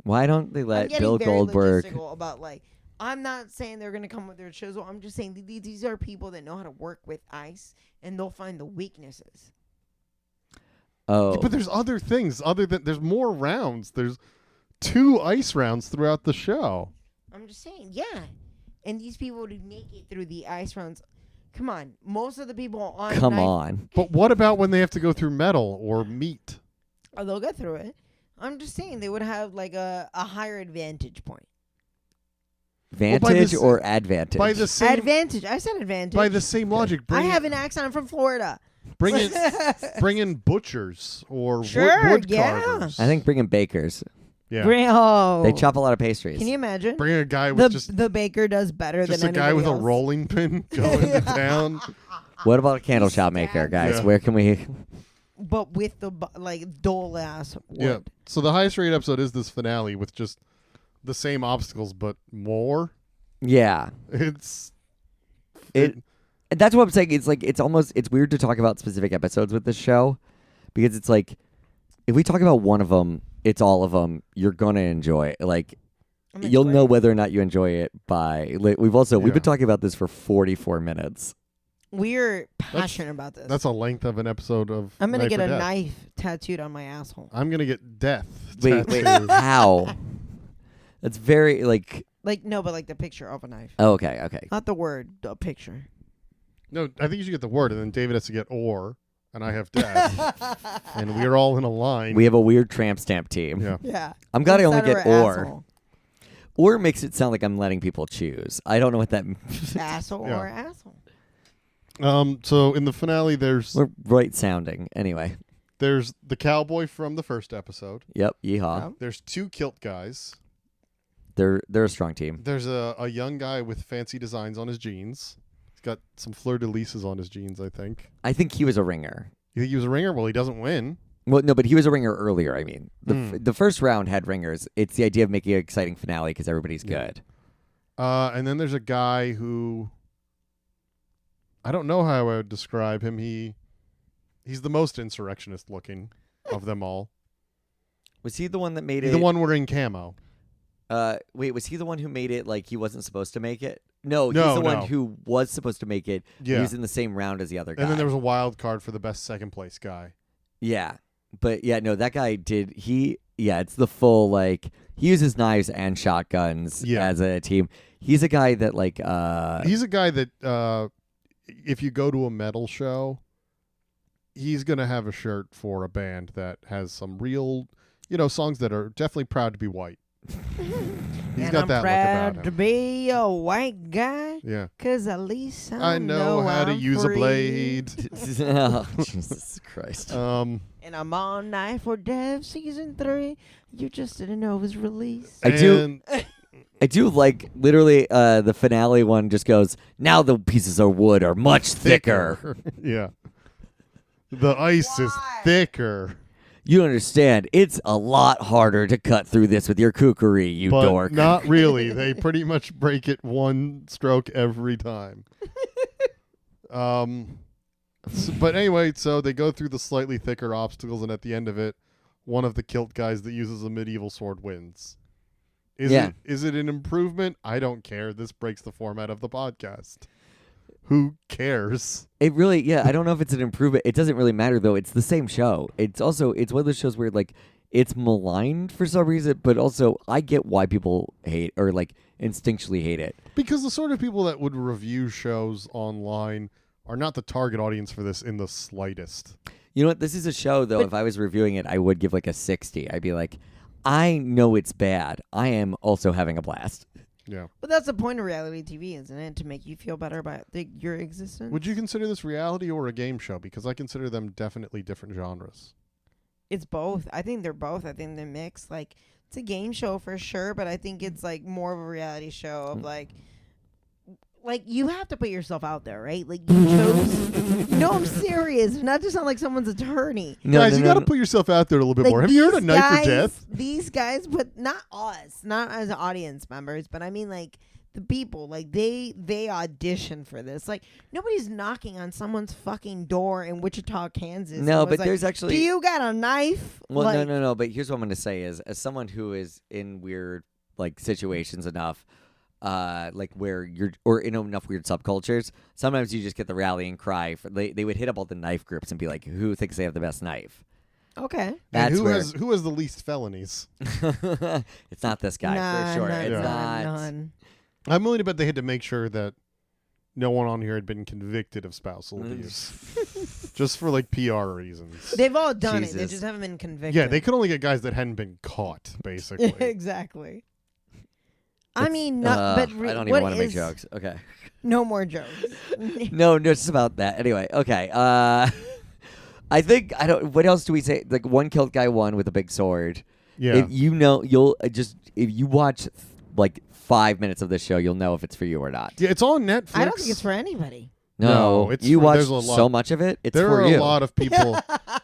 Speaker 1: Why don't they
Speaker 2: I'm
Speaker 1: let
Speaker 2: getting
Speaker 1: Bill
Speaker 2: very
Speaker 1: Goldberg?
Speaker 2: logistical about like. I'm not saying they're gonna come with their chisel. I'm just saying these are people that know how to work with ice, and they'll find the weaknesses.
Speaker 1: Oh,
Speaker 3: But there's other things other than there's more rounds. There's 2 ice rounds throughout the show.
Speaker 2: I'm just saying, yeah. And these people would make it through the ice rounds. Come on, most of the people on.
Speaker 1: come on.
Speaker 3: But what about when they have to go through metal or meat?
Speaker 2: Oh, they'll get through it. I'm just saying they would have like a higher advantage point.
Speaker 1: Vantage
Speaker 3: this-
Speaker 1: or advantage?
Speaker 3: By the same
Speaker 2: Advantage. I said advantage.
Speaker 3: by the same logic,
Speaker 2: I have an accent. I'm from Florida.
Speaker 3: bring in butchers or
Speaker 2: Sure,
Speaker 3: wood
Speaker 2: yeah.
Speaker 3: carvers.
Speaker 1: I think bringing bakers.
Speaker 3: Yeah.
Speaker 1: They chop a lot of pastries.
Speaker 2: Can you imagine?
Speaker 3: Bring a guy with
Speaker 2: The baker does better
Speaker 3: just
Speaker 2: than
Speaker 3: a guy
Speaker 2: anybody
Speaker 3: with
Speaker 2: else.
Speaker 3: a rolling pin going to town.
Speaker 1: What about a candle shop maker, guys?
Speaker 3: Yeah.
Speaker 1: Where can we?
Speaker 2: But with the like dull ass wood.
Speaker 3: Yeah. So the highest rated episode is this finale with just the same obstacles but more.
Speaker 1: Yeah,
Speaker 3: It's
Speaker 1: and that's what I'm saying. It's like it's weird to talk about specific episodes with this show because it's like if we talk about one of them, it's all of them. You're gonna enjoy it. Like you'll know whether or not you enjoy it by. Like, we've been talking about this for 44 minutes.
Speaker 2: We're passionate about this.
Speaker 3: That's a length of an episode of.
Speaker 2: I'm gonna
Speaker 3: Knife
Speaker 2: get
Speaker 3: or
Speaker 2: a
Speaker 3: Death.
Speaker 2: knife tattooed on my asshole.
Speaker 3: I'm gonna get death.
Speaker 1: Wait,
Speaker 3: tattooed.
Speaker 1: how? That's very like.
Speaker 2: Like no, but like the picture of a knife,
Speaker 1: Oh, okay.
Speaker 2: not the word, the picture.
Speaker 3: No, I think you should get the word, and then David has to get or, and I have death, and we're all in a line.
Speaker 1: We have a weird tramp stamp team.
Speaker 3: yeah.
Speaker 2: Yeah.
Speaker 1: I'm glad I only
Speaker 2: Instead
Speaker 1: get
Speaker 2: of
Speaker 1: or.
Speaker 2: asshole.
Speaker 1: Or makes it sound like I'm letting people choose. I don't know what that means.
Speaker 2: Asshole
Speaker 3: Yeah.
Speaker 2: or asshole.
Speaker 3: So in the finale, there's
Speaker 1: We're right sounding. Anyway.
Speaker 3: the cowboy from the first episode.
Speaker 1: Yep. Yeehaw.
Speaker 3: There's 2 kilt guys.
Speaker 1: They're a strong team.
Speaker 3: There's a young guy with fancy designs on his jeans. He's got some fleur-de-lises on his jeans, I think.
Speaker 1: I think he was a ringer.
Speaker 3: You think he was a ringer? Well, he doesn't win.
Speaker 1: Well, no, but he was a ringer earlier. I mean, the first round had ringers. It's the idea of making an exciting finale because everybody's good.
Speaker 3: And then there's a guy who I don't know how I would describe him. He's the most insurrectionist looking of them all.
Speaker 1: Was he the one that made
Speaker 3: He's
Speaker 1: it?
Speaker 3: the one wearing camo.
Speaker 1: Wait, was he the one who made it like he wasn't supposed to make it? No, he's
Speaker 3: No,
Speaker 1: the one
Speaker 3: no.
Speaker 1: who was supposed to make it.
Speaker 3: Yeah.
Speaker 1: He was in the same round as the other guy.
Speaker 3: And then there was a wild card for the best second place guy.
Speaker 1: Yeah. But yeah, no, that guy did. It's the full, like, he uses knives and shotguns as a team. He's a guy that, like,
Speaker 3: He's a guy that, if you go to a metal show, he's going to have a shirt for a band that has some real, songs that are definitely proud to be white. He's got
Speaker 2: I'm
Speaker 3: that
Speaker 2: proud
Speaker 3: look
Speaker 2: to
Speaker 3: about him.
Speaker 2: be a white guy.
Speaker 3: Yeah.
Speaker 2: Cause at least
Speaker 3: I know how to
Speaker 2: I'm
Speaker 3: use
Speaker 2: free.
Speaker 3: a blade.
Speaker 1: Oh, Jesus Christ.
Speaker 2: And I'm on Knife or Death season 3. You just didn't know it was released.
Speaker 1: I do like literally the finale one just goes, now the pieces of wood are much thicker.
Speaker 3: Yeah. The ice is thicker.
Speaker 1: You understand, it's a lot harder to cut through this with your kookery, you
Speaker 3: But
Speaker 1: dork.
Speaker 3: not really. They pretty much break it one stroke every time. But anyway, so they go through the slightly thicker obstacles, and at the end of it, one of the kilt guys that uses a medieval sword wins. Is it an improvement? I don't care. This breaks the format of the podcast. Who cares?
Speaker 1: It really, I don't know if it's an improvement. It doesn't really matter, though. It's the same show. It's one of those shows where, like, it's maligned for some reason, but also I get why people hate or, like, instinctually hate it.
Speaker 3: Because the sort of people that would review shows online are not the target audience for this in the slightest.
Speaker 1: You know what? This is a show, though. If I was reviewing it, I would give like a 60. I'd be like, I know it's bad. I am also having a blast.
Speaker 3: Yeah.
Speaker 2: But that's the point of reality TV, isn't it? To make you feel better about your existence.
Speaker 3: Would you consider this reality or a game show? Because I consider them definitely different genres.
Speaker 2: It's both. I think they're both. I think they're mixed. Like, it's a game show for sure, but I think it's like more of a reality show of like you have to put yourself out there, right? Like you chose. No, I'm serious. Not to sound like someone's attorney.
Speaker 3: Guys, you got to put yourself out there a little bit
Speaker 2: Like,
Speaker 3: more. Have you heard of Knife or
Speaker 2: guys,
Speaker 3: Death?
Speaker 2: These guys, but not us, not as audience members, but I mean like the people, like they audition for this. Like nobody's knocking on someone's fucking door in Wichita, Kansas.
Speaker 1: No,
Speaker 2: and was
Speaker 1: but
Speaker 2: like,
Speaker 1: there's actually.
Speaker 2: Do you got a knife?
Speaker 1: Well,
Speaker 2: like,
Speaker 1: no. But here's what I'm going to say: is as someone who is in weird like situations enough, like where you're or in enough weird subcultures, sometimes you just get the rallying cry. They would hit up all the knife groups and be like, "Who thinks they have the best knife?"
Speaker 2: Okay.
Speaker 1: That's
Speaker 3: and
Speaker 1: where
Speaker 3: who has the least felonies?
Speaker 1: it's not this guy
Speaker 2: Nah,
Speaker 1: for sure.
Speaker 2: nah,
Speaker 1: It's
Speaker 2: nah,
Speaker 1: not.
Speaker 2: none.
Speaker 3: I'm willing to bet they had to make sure that no one on here had been convicted of spousal abuse. Just for like PR reasons.
Speaker 2: They've all done it. They
Speaker 1: Jesus.
Speaker 2: just haven't been convicted.
Speaker 3: Yeah, they could only get guys that hadn't been caught, basically.
Speaker 2: exactly. I mean, not, but
Speaker 1: I don't even
Speaker 2: what
Speaker 1: want to make
Speaker 2: is-
Speaker 1: jokes. Okay.
Speaker 2: No more jokes.
Speaker 1: No, it's about that. Anyway, okay. I think I don't. What else do we say? Like one killed guy, one with a big sword.
Speaker 3: Yeah.
Speaker 1: If you know, you'll just if you watch like 5 minutes of this show, you'll know if it's for you or not.
Speaker 3: Yeah, it's on Netflix.
Speaker 2: I don't think it's for anybody.
Speaker 3: No, it's
Speaker 1: you
Speaker 3: for-
Speaker 1: watch
Speaker 3: there's a lot-
Speaker 1: so much of it. It's
Speaker 3: there
Speaker 1: for
Speaker 3: are
Speaker 1: you.
Speaker 3: a lot of people.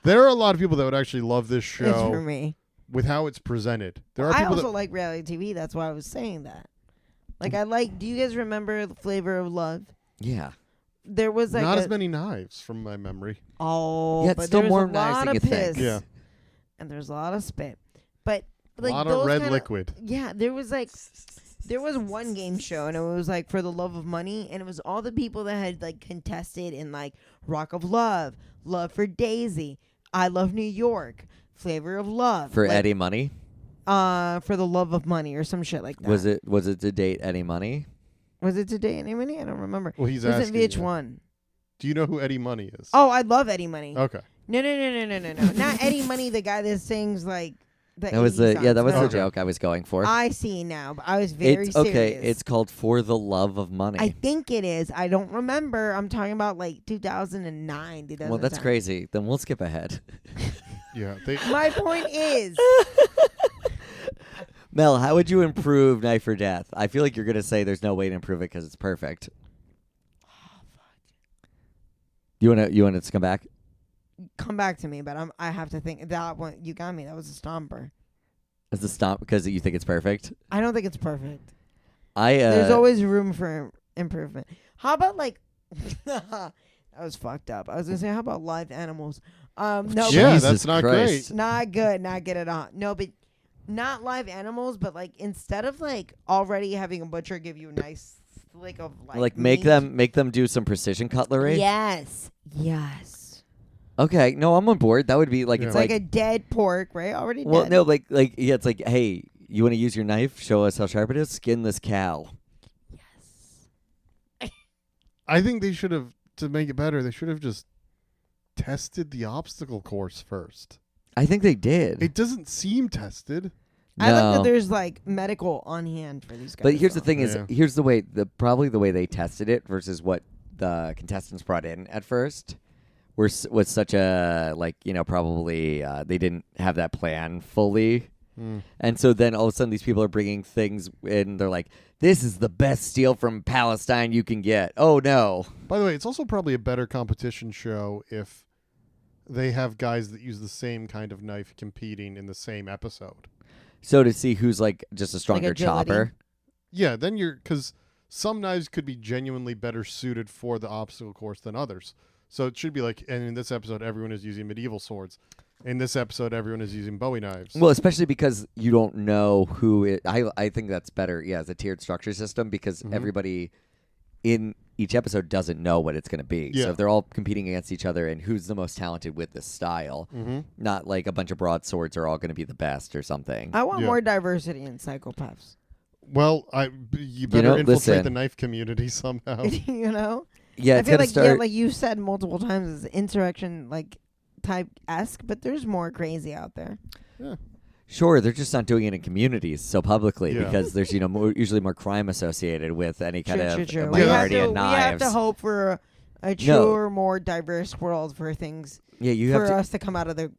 Speaker 3: There are a lot of people that would actually love this
Speaker 2: It's for
Speaker 3: show
Speaker 2: me.
Speaker 3: with how it's presented. There are
Speaker 2: I
Speaker 3: people
Speaker 2: also
Speaker 3: that
Speaker 2: like reality TV. That's why I was saying that. Like I like. Do you guys remember the Flavor of Love?
Speaker 1: Yeah.
Speaker 2: There was like
Speaker 3: not
Speaker 2: a,
Speaker 3: as many knives from my memory.
Speaker 2: Oh,
Speaker 1: Yeah, it's
Speaker 2: but
Speaker 1: still
Speaker 2: there was
Speaker 1: more
Speaker 2: a
Speaker 1: knives
Speaker 2: lot
Speaker 1: than
Speaker 2: of
Speaker 1: you think.
Speaker 2: piss.
Speaker 3: Yeah.
Speaker 2: And there's a lot of spit. But
Speaker 3: A
Speaker 2: like
Speaker 3: lot of
Speaker 2: those
Speaker 3: red
Speaker 2: kinda-
Speaker 3: liquid.
Speaker 2: Yeah, there was one game show and it was like For the Love of Money, and it was all the people that had like contested in like Rock of Love, Love for Daisy, I Love New York, Flavor of Love.
Speaker 1: For
Speaker 2: like,
Speaker 1: Eddie Money,
Speaker 2: For the Love of Money or some shit like that.
Speaker 1: was it to date Eddie Money?
Speaker 2: Was it today Eddie Money? I don't remember.
Speaker 3: Well, he's
Speaker 2: it was
Speaker 3: asking.
Speaker 2: at
Speaker 3: you.
Speaker 2: VH1.
Speaker 3: Do you know who Eddie Money is?
Speaker 2: Oh, I love Eddie Money.
Speaker 3: Okay.
Speaker 2: No. Not Eddie Money, the guy that sings like the
Speaker 1: That was
Speaker 2: 80s
Speaker 1: the that
Speaker 2: songs.
Speaker 1: was
Speaker 2: No.
Speaker 1: the joke I was going for.
Speaker 2: I see now, but I was very
Speaker 1: It's
Speaker 2: serious.
Speaker 1: okay. It's called For the Love of Money.
Speaker 2: I think it is. I don't remember. I'm talking about like 2009, 2010.
Speaker 1: Well, that's crazy. Then we'll skip ahead.
Speaker 3: Yeah.
Speaker 2: My point is,
Speaker 1: Mel, how would you improve Knife or Death? I feel like you're going to say there's no way to improve it because it's perfect. You want to come back?
Speaker 2: come back to me, but I have to think that one. You got me. That was a stomper.
Speaker 1: It's a stomp because you think it's perfect?
Speaker 2: I don't think it's perfect.
Speaker 1: There's
Speaker 2: There's always room for improvement. How about like that was fucked up. I was gonna say, how about live animals? No,
Speaker 3: Yeah,
Speaker 1: Jesus
Speaker 3: that's not
Speaker 1: Christ.
Speaker 3: great.
Speaker 2: not good. Not good at all. No, but not live animals. But like instead of like already having a butcher give you a nice lick of
Speaker 1: Like make them do some precision cutlery?
Speaker 2: Yes.
Speaker 1: Okay, no, I'm on board. That would be like
Speaker 3: Yeah.
Speaker 1: it's
Speaker 2: It's like a dead pork, right? Already
Speaker 1: well,
Speaker 2: dead.
Speaker 1: no, like yeah, it's like, hey, you want to use your knife? Show us how sharp it is. Skin this cow.
Speaker 3: I think they should have, to make it better, they should have just tested the obstacle course first.
Speaker 1: I think they did.
Speaker 3: It doesn't seem tested.
Speaker 2: I like that
Speaker 1: No.
Speaker 2: there's like medical on hand for these guys.
Speaker 1: But here's the
Speaker 2: though.
Speaker 1: thing: is
Speaker 3: Yeah.
Speaker 1: here's the way probably the way they tested it versus what the contestants brought in at first was such a probably they didn't have that plan fully, and so then all of a sudden these people are bringing things in. They're like, "This is the best steel from Palestine you can get." Oh no!
Speaker 3: By the way, it's also probably a better competition show if they have guys that use the same kind of knife competing in the same episode.
Speaker 1: So to see who's like just a stronger
Speaker 2: agility.
Speaker 1: chopper.
Speaker 3: Yeah, then because some knives could be genuinely better suited for the obstacle course than others. So it should be like, and in this episode, everyone is using medieval swords. In this episode, everyone is using Bowie knives.
Speaker 1: Well, especially because you don't know who it. I think that's better. Yeah, as a tiered structure system because everybody in each episode doesn't know what it's going to be.
Speaker 3: Yeah.
Speaker 1: So if they're all competing against each other and who's the most talented with this style, not like a bunch of broadswords are all going to be the best or something.
Speaker 2: I want
Speaker 3: Yeah.
Speaker 2: more diversity in psychopaths.
Speaker 3: Well, you better infiltrate
Speaker 1: listen.
Speaker 3: the knife community somehow.
Speaker 2: You know?
Speaker 1: Yeah,
Speaker 2: I
Speaker 1: it's
Speaker 2: feel
Speaker 1: going
Speaker 2: like
Speaker 1: to start.
Speaker 2: like you said multiple times, is insurrection like type esque, but there's more crazy out there.
Speaker 3: Yeah.
Speaker 1: Sure, they're just not doing it in communities so publicly
Speaker 3: Yeah.
Speaker 1: because there's usually more crime associated with any kind of
Speaker 2: True.
Speaker 1: minority and
Speaker 2: We have
Speaker 1: knives.
Speaker 2: to hope for a truer, more diverse world for things
Speaker 1: Yeah, you have
Speaker 2: for
Speaker 1: to.
Speaker 2: us to come out of the.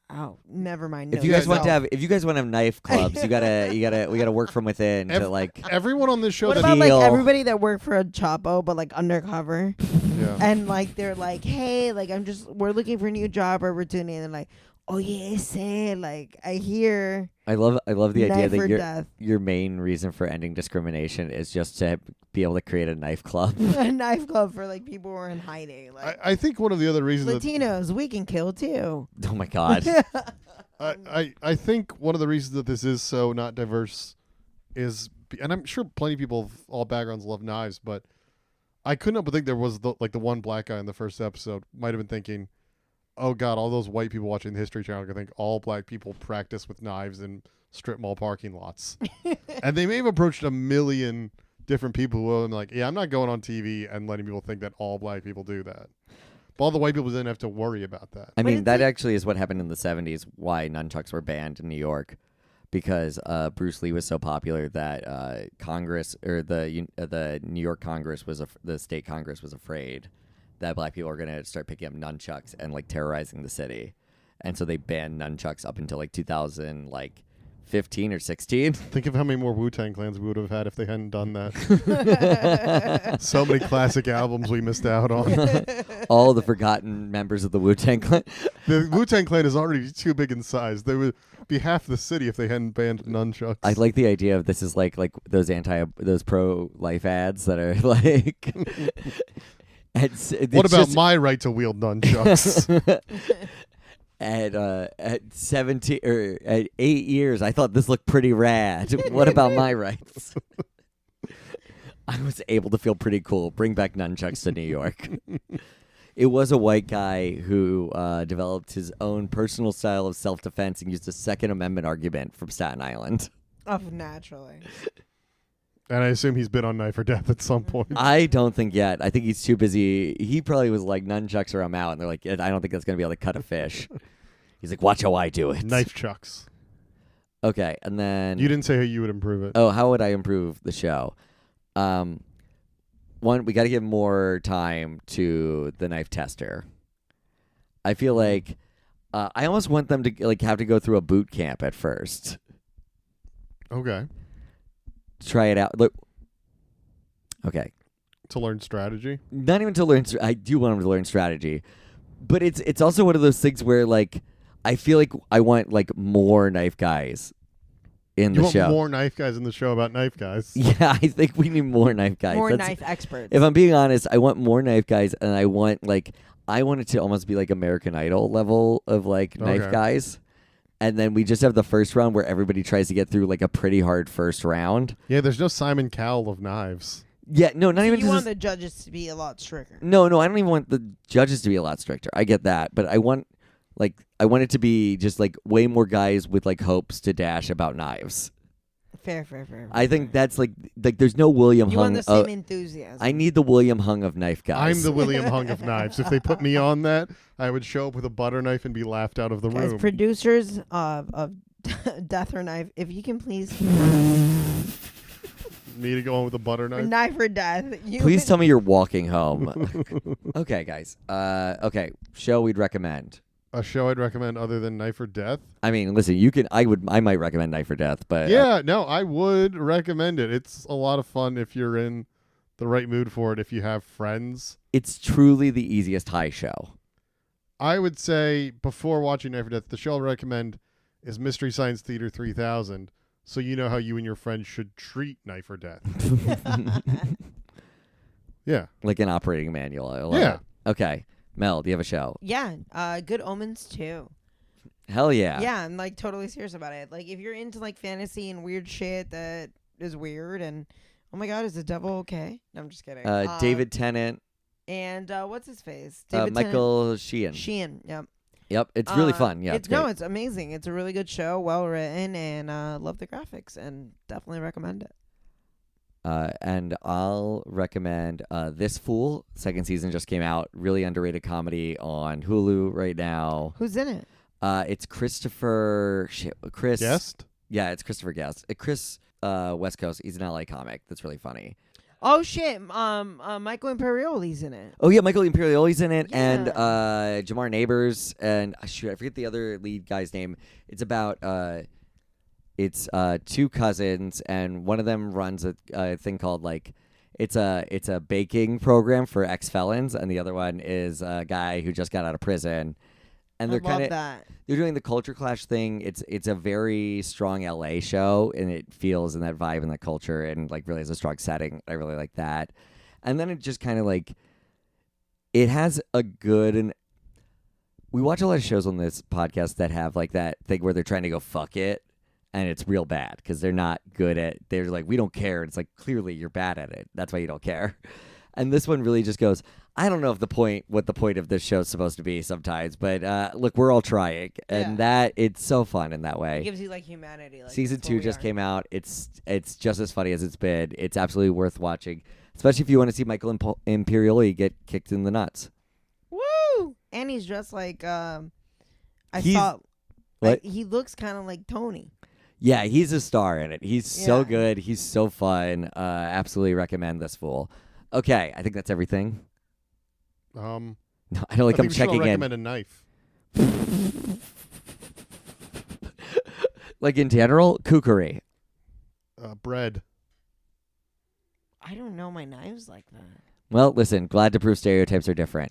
Speaker 2: Oh, never mind.
Speaker 1: If
Speaker 2: No,
Speaker 1: you guys
Speaker 2: no.
Speaker 1: want to have, if you guys want to have knife clubs, we gotta work from within to like.
Speaker 3: Everyone on this show
Speaker 2: What
Speaker 3: that
Speaker 2: about like
Speaker 1: Heal.
Speaker 2: everybody that work for a Chapo but like undercover,
Speaker 3: yeah.
Speaker 2: and like they're like, hey, like we're looking for a new job opportunity, and they're like, oh yeah, say like I hear
Speaker 1: I love the idea
Speaker 2: knife
Speaker 1: that
Speaker 2: or
Speaker 1: your
Speaker 2: death.
Speaker 1: your main reason for ending discrimination is just to be able to create a knife club.
Speaker 2: A knife club for like people who are in hiding, like
Speaker 3: I think one of the other reasons that
Speaker 2: Latinos, we can kill too.
Speaker 1: Oh my god.
Speaker 3: I think one of the reasons that this is so not diverse is, and I'm sure plenty of people of all backgrounds love knives, but I couldn't help but think there was the one black guy in the first episode might have been thinking, oh god, all those white people watching the History Channel are gonna think all black people practice with knives in strip mall parking lots. And they may have approached a million different people who are like, yeah, I'm not going on TV and letting people think that all black people do that. But all the white people didn't have to worry about that.
Speaker 1: I
Speaker 2: But
Speaker 1: mean,
Speaker 2: it's
Speaker 1: that
Speaker 2: like-
Speaker 1: actually is what happened in the 70s, why nunchucks were banned in New York. Because Bruce Lee was so popular that Congress, or the New York Congress, the state Congress was afraid that black people were going to start picking up nunchucks and like terrorizing the city. And so they banned nunchucks up until like 2015 or 16.
Speaker 3: Think of how many more Wu-Tang Clans we would have had if they hadn't done that. So many classic albums we missed out on.
Speaker 1: All the forgotten members of the Wu-Tang Clan.
Speaker 3: The Wu-Tang Clan is already too big in size. They would be half the city if they hadn't banned nunchucks.
Speaker 1: I like the idea of this is like those pro-life ads that are like...
Speaker 3: What about my right to wield nunchucks?
Speaker 1: At 17 or at 8 years, I thought this looked pretty rad. What about my rights? I was able to feel pretty cool. Bring back nunchucks to New York. It was a white guy who developed his own personal style of self-defense and used a Second Amendment argument from Staten Island.
Speaker 2: Oh, naturally.
Speaker 3: And I assume he's been on Knife or Death at some point.
Speaker 1: I don't think yet. I think he's too busy. He probably was like, nunchucks or I'm out. And they're like, I don't think that's going to be able to cut a fish. He's like, watch how I do it.
Speaker 3: Knife chucks.
Speaker 1: Okay, and then...
Speaker 3: You didn't say how you would improve it.
Speaker 1: Oh, how would I improve the show? One, we got to give more time to the knife tester. I feel like I almost want them to like have to go through a boot camp at first.
Speaker 3: Okay.
Speaker 1: Try it out. Look. Okay.
Speaker 3: To learn strategy.
Speaker 1: Not even to learn. I do want them to learn strategy, but it's also one of those things where like I feel like I want like more knife guys in
Speaker 3: You
Speaker 1: the
Speaker 3: want
Speaker 1: show.
Speaker 3: more knife guys in the show about knife guys.
Speaker 1: Yeah, I think we need more knife guys.
Speaker 2: More
Speaker 1: That's-
Speaker 2: knife experts.
Speaker 1: If I'm being honest, I want more knife guys, and I want it to almost be like American Idol level of like knife
Speaker 3: Okay.
Speaker 1: guys, and then we just have the first round where everybody tries to get through like a pretty hard first round.
Speaker 3: Yeah, there's no Simon Cowell of knives.
Speaker 1: Yeah, no, not
Speaker 2: So
Speaker 1: even
Speaker 2: you
Speaker 1: just.
Speaker 2: want the judges to be a lot stricter.
Speaker 1: No, I don't even want the judges to be a lot stricter. I get that, but I want it to be just like way more guys with like hopes to dash about knives.
Speaker 2: Fair.
Speaker 1: I think that's like there's no William
Speaker 2: You
Speaker 1: Hung.
Speaker 2: want the same enthusiasm.
Speaker 1: I need the William Hung of knife guys.
Speaker 3: I'm the William Hung of knives. If they put me on that, I would show up with a butter knife and be laughed out of the
Speaker 2: Guys,
Speaker 3: room.
Speaker 2: producers of Death or Knife, if you can please
Speaker 3: Me to go on with a butter knife.
Speaker 2: Knife or Death.
Speaker 1: Please tell me you're walking home. Okay, guys. Okay, show we'd recommend.
Speaker 3: A show I'd recommend other than Knife or Death.
Speaker 1: I mean, listen, you can. I might recommend Knife or Death, but
Speaker 3: Yeah, no, I would recommend it. It's a lot of fun if you're in the right mood for it, if you have friends.
Speaker 1: it's truly the easiest high show.
Speaker 3: I would say before watching Knife or Death, the show I'll recommend is Mystery Science Theater 3000, so you know how you and your friends should treat Knife or Death. Yeah.
Speaker 1: Like an operating manual. I love
Speaker 3: Yeah.
Speaker 1: it. Okay, Mel, do you have a show?
Speaker 2: Yeah, Good Omens too.
Speaker 1: Hell yeah.
Speaker 2: Yeah, I'm like totally serious about it. Like if you're into like fantasy and weird shit that is weird and oh my god, is the devil okay? No, I'm just kidding.
Speaker 1: David Tennant,
Speaker 2: and what's his face?
Speaker 1: Michael Sheehan.
Speaker 2: Sheehan. Yep.
Speaker 1: Yep, it's really fun. Yeah, it's great.
Speaker 2: no, it's amazing. It's a really good show, well written, and love the graphics, and definitely recommend it.
Speaker 1: And I'll recommend This Fool. Second season just came out. Really underrated comedy on Hulu right now.
Speaker 2: Who's in it?
Speaker 1: It's Chris.
Speaker 3: Guest?
Speaker 1: Yeah, it's Christopher Guest. Chris West Coast. He's an LA comic. That's really funny.
Speaker 2: Oh shit! Michael Imperioli's in it.
Speaker 1: Oh yeah, Michael Imperioli's in it, and
Speaker 2: Yeah.
Speaker 1: Jamar Neighbors, and I forget the other lead guy's name. It's about it's two cousins, and one of them runs a thing called like it's a baking program for ex-felons, and the other one is a guy who just got out of prison. And they're
Speaker 2: I love
Speaker 1: kind of
Speaker 2: that.
Speaker 1: they're doing the culture clash thing. It's a very strong LA show, and it feels in that vibe and that culture, and like really has a strong setting. I really like that. And then it just kind of like it has a good, and we watch a lot of shows on this podcast that have like that thing where they're trying to go fuck it, and it's real bad because they're not good at. They're like, we don't care. It's like, clearly you're bad at it. That's why you don't care. And this one really just goes, I don't know if what the point of this show is supposed to be sometimes, but look, we're all trying, and that it's so fun in that
Speaker 2: It
Speaker 1: way.
Speaker 2: gives you like humanity. Like,
Speaker 1: Season
Speaker 2: that's
Speaker 1: 2
Speaker 2: what we
Speaker 1: just
Speaker 2: are.
Speaker 1: came out. It's just as funny as it's been. It's absolutely worth watching, especially if you want to see Michael Imperioli get kicked in the nuts.
Speaker 2: Woo! And he's dressed like I
Speaker 1: He's-
Speaker 2: saw.
Speaker 1: What?
Speaker 2: He looks kind of like Tony.
Speaker 1: Yeah, he's a star in it. He's so
Speaker 2: Yeah.
Speaker 1: good. He's so fun. Absolutely recommend This Fool. Okay, I think that's everything. No, I don't like
Speaker 3: I
Speaker 1: I'm
Speaker 3: think I'll
Speaker 1: checking in.
Speaker 3: recommend a knife.
Speaker 1: Like in general, kookery.
Speaker 3: Bread.
Speaker 2: I don't know my knives like that.
Speaker 1: Well, listen, glad to prove stereotypes are different.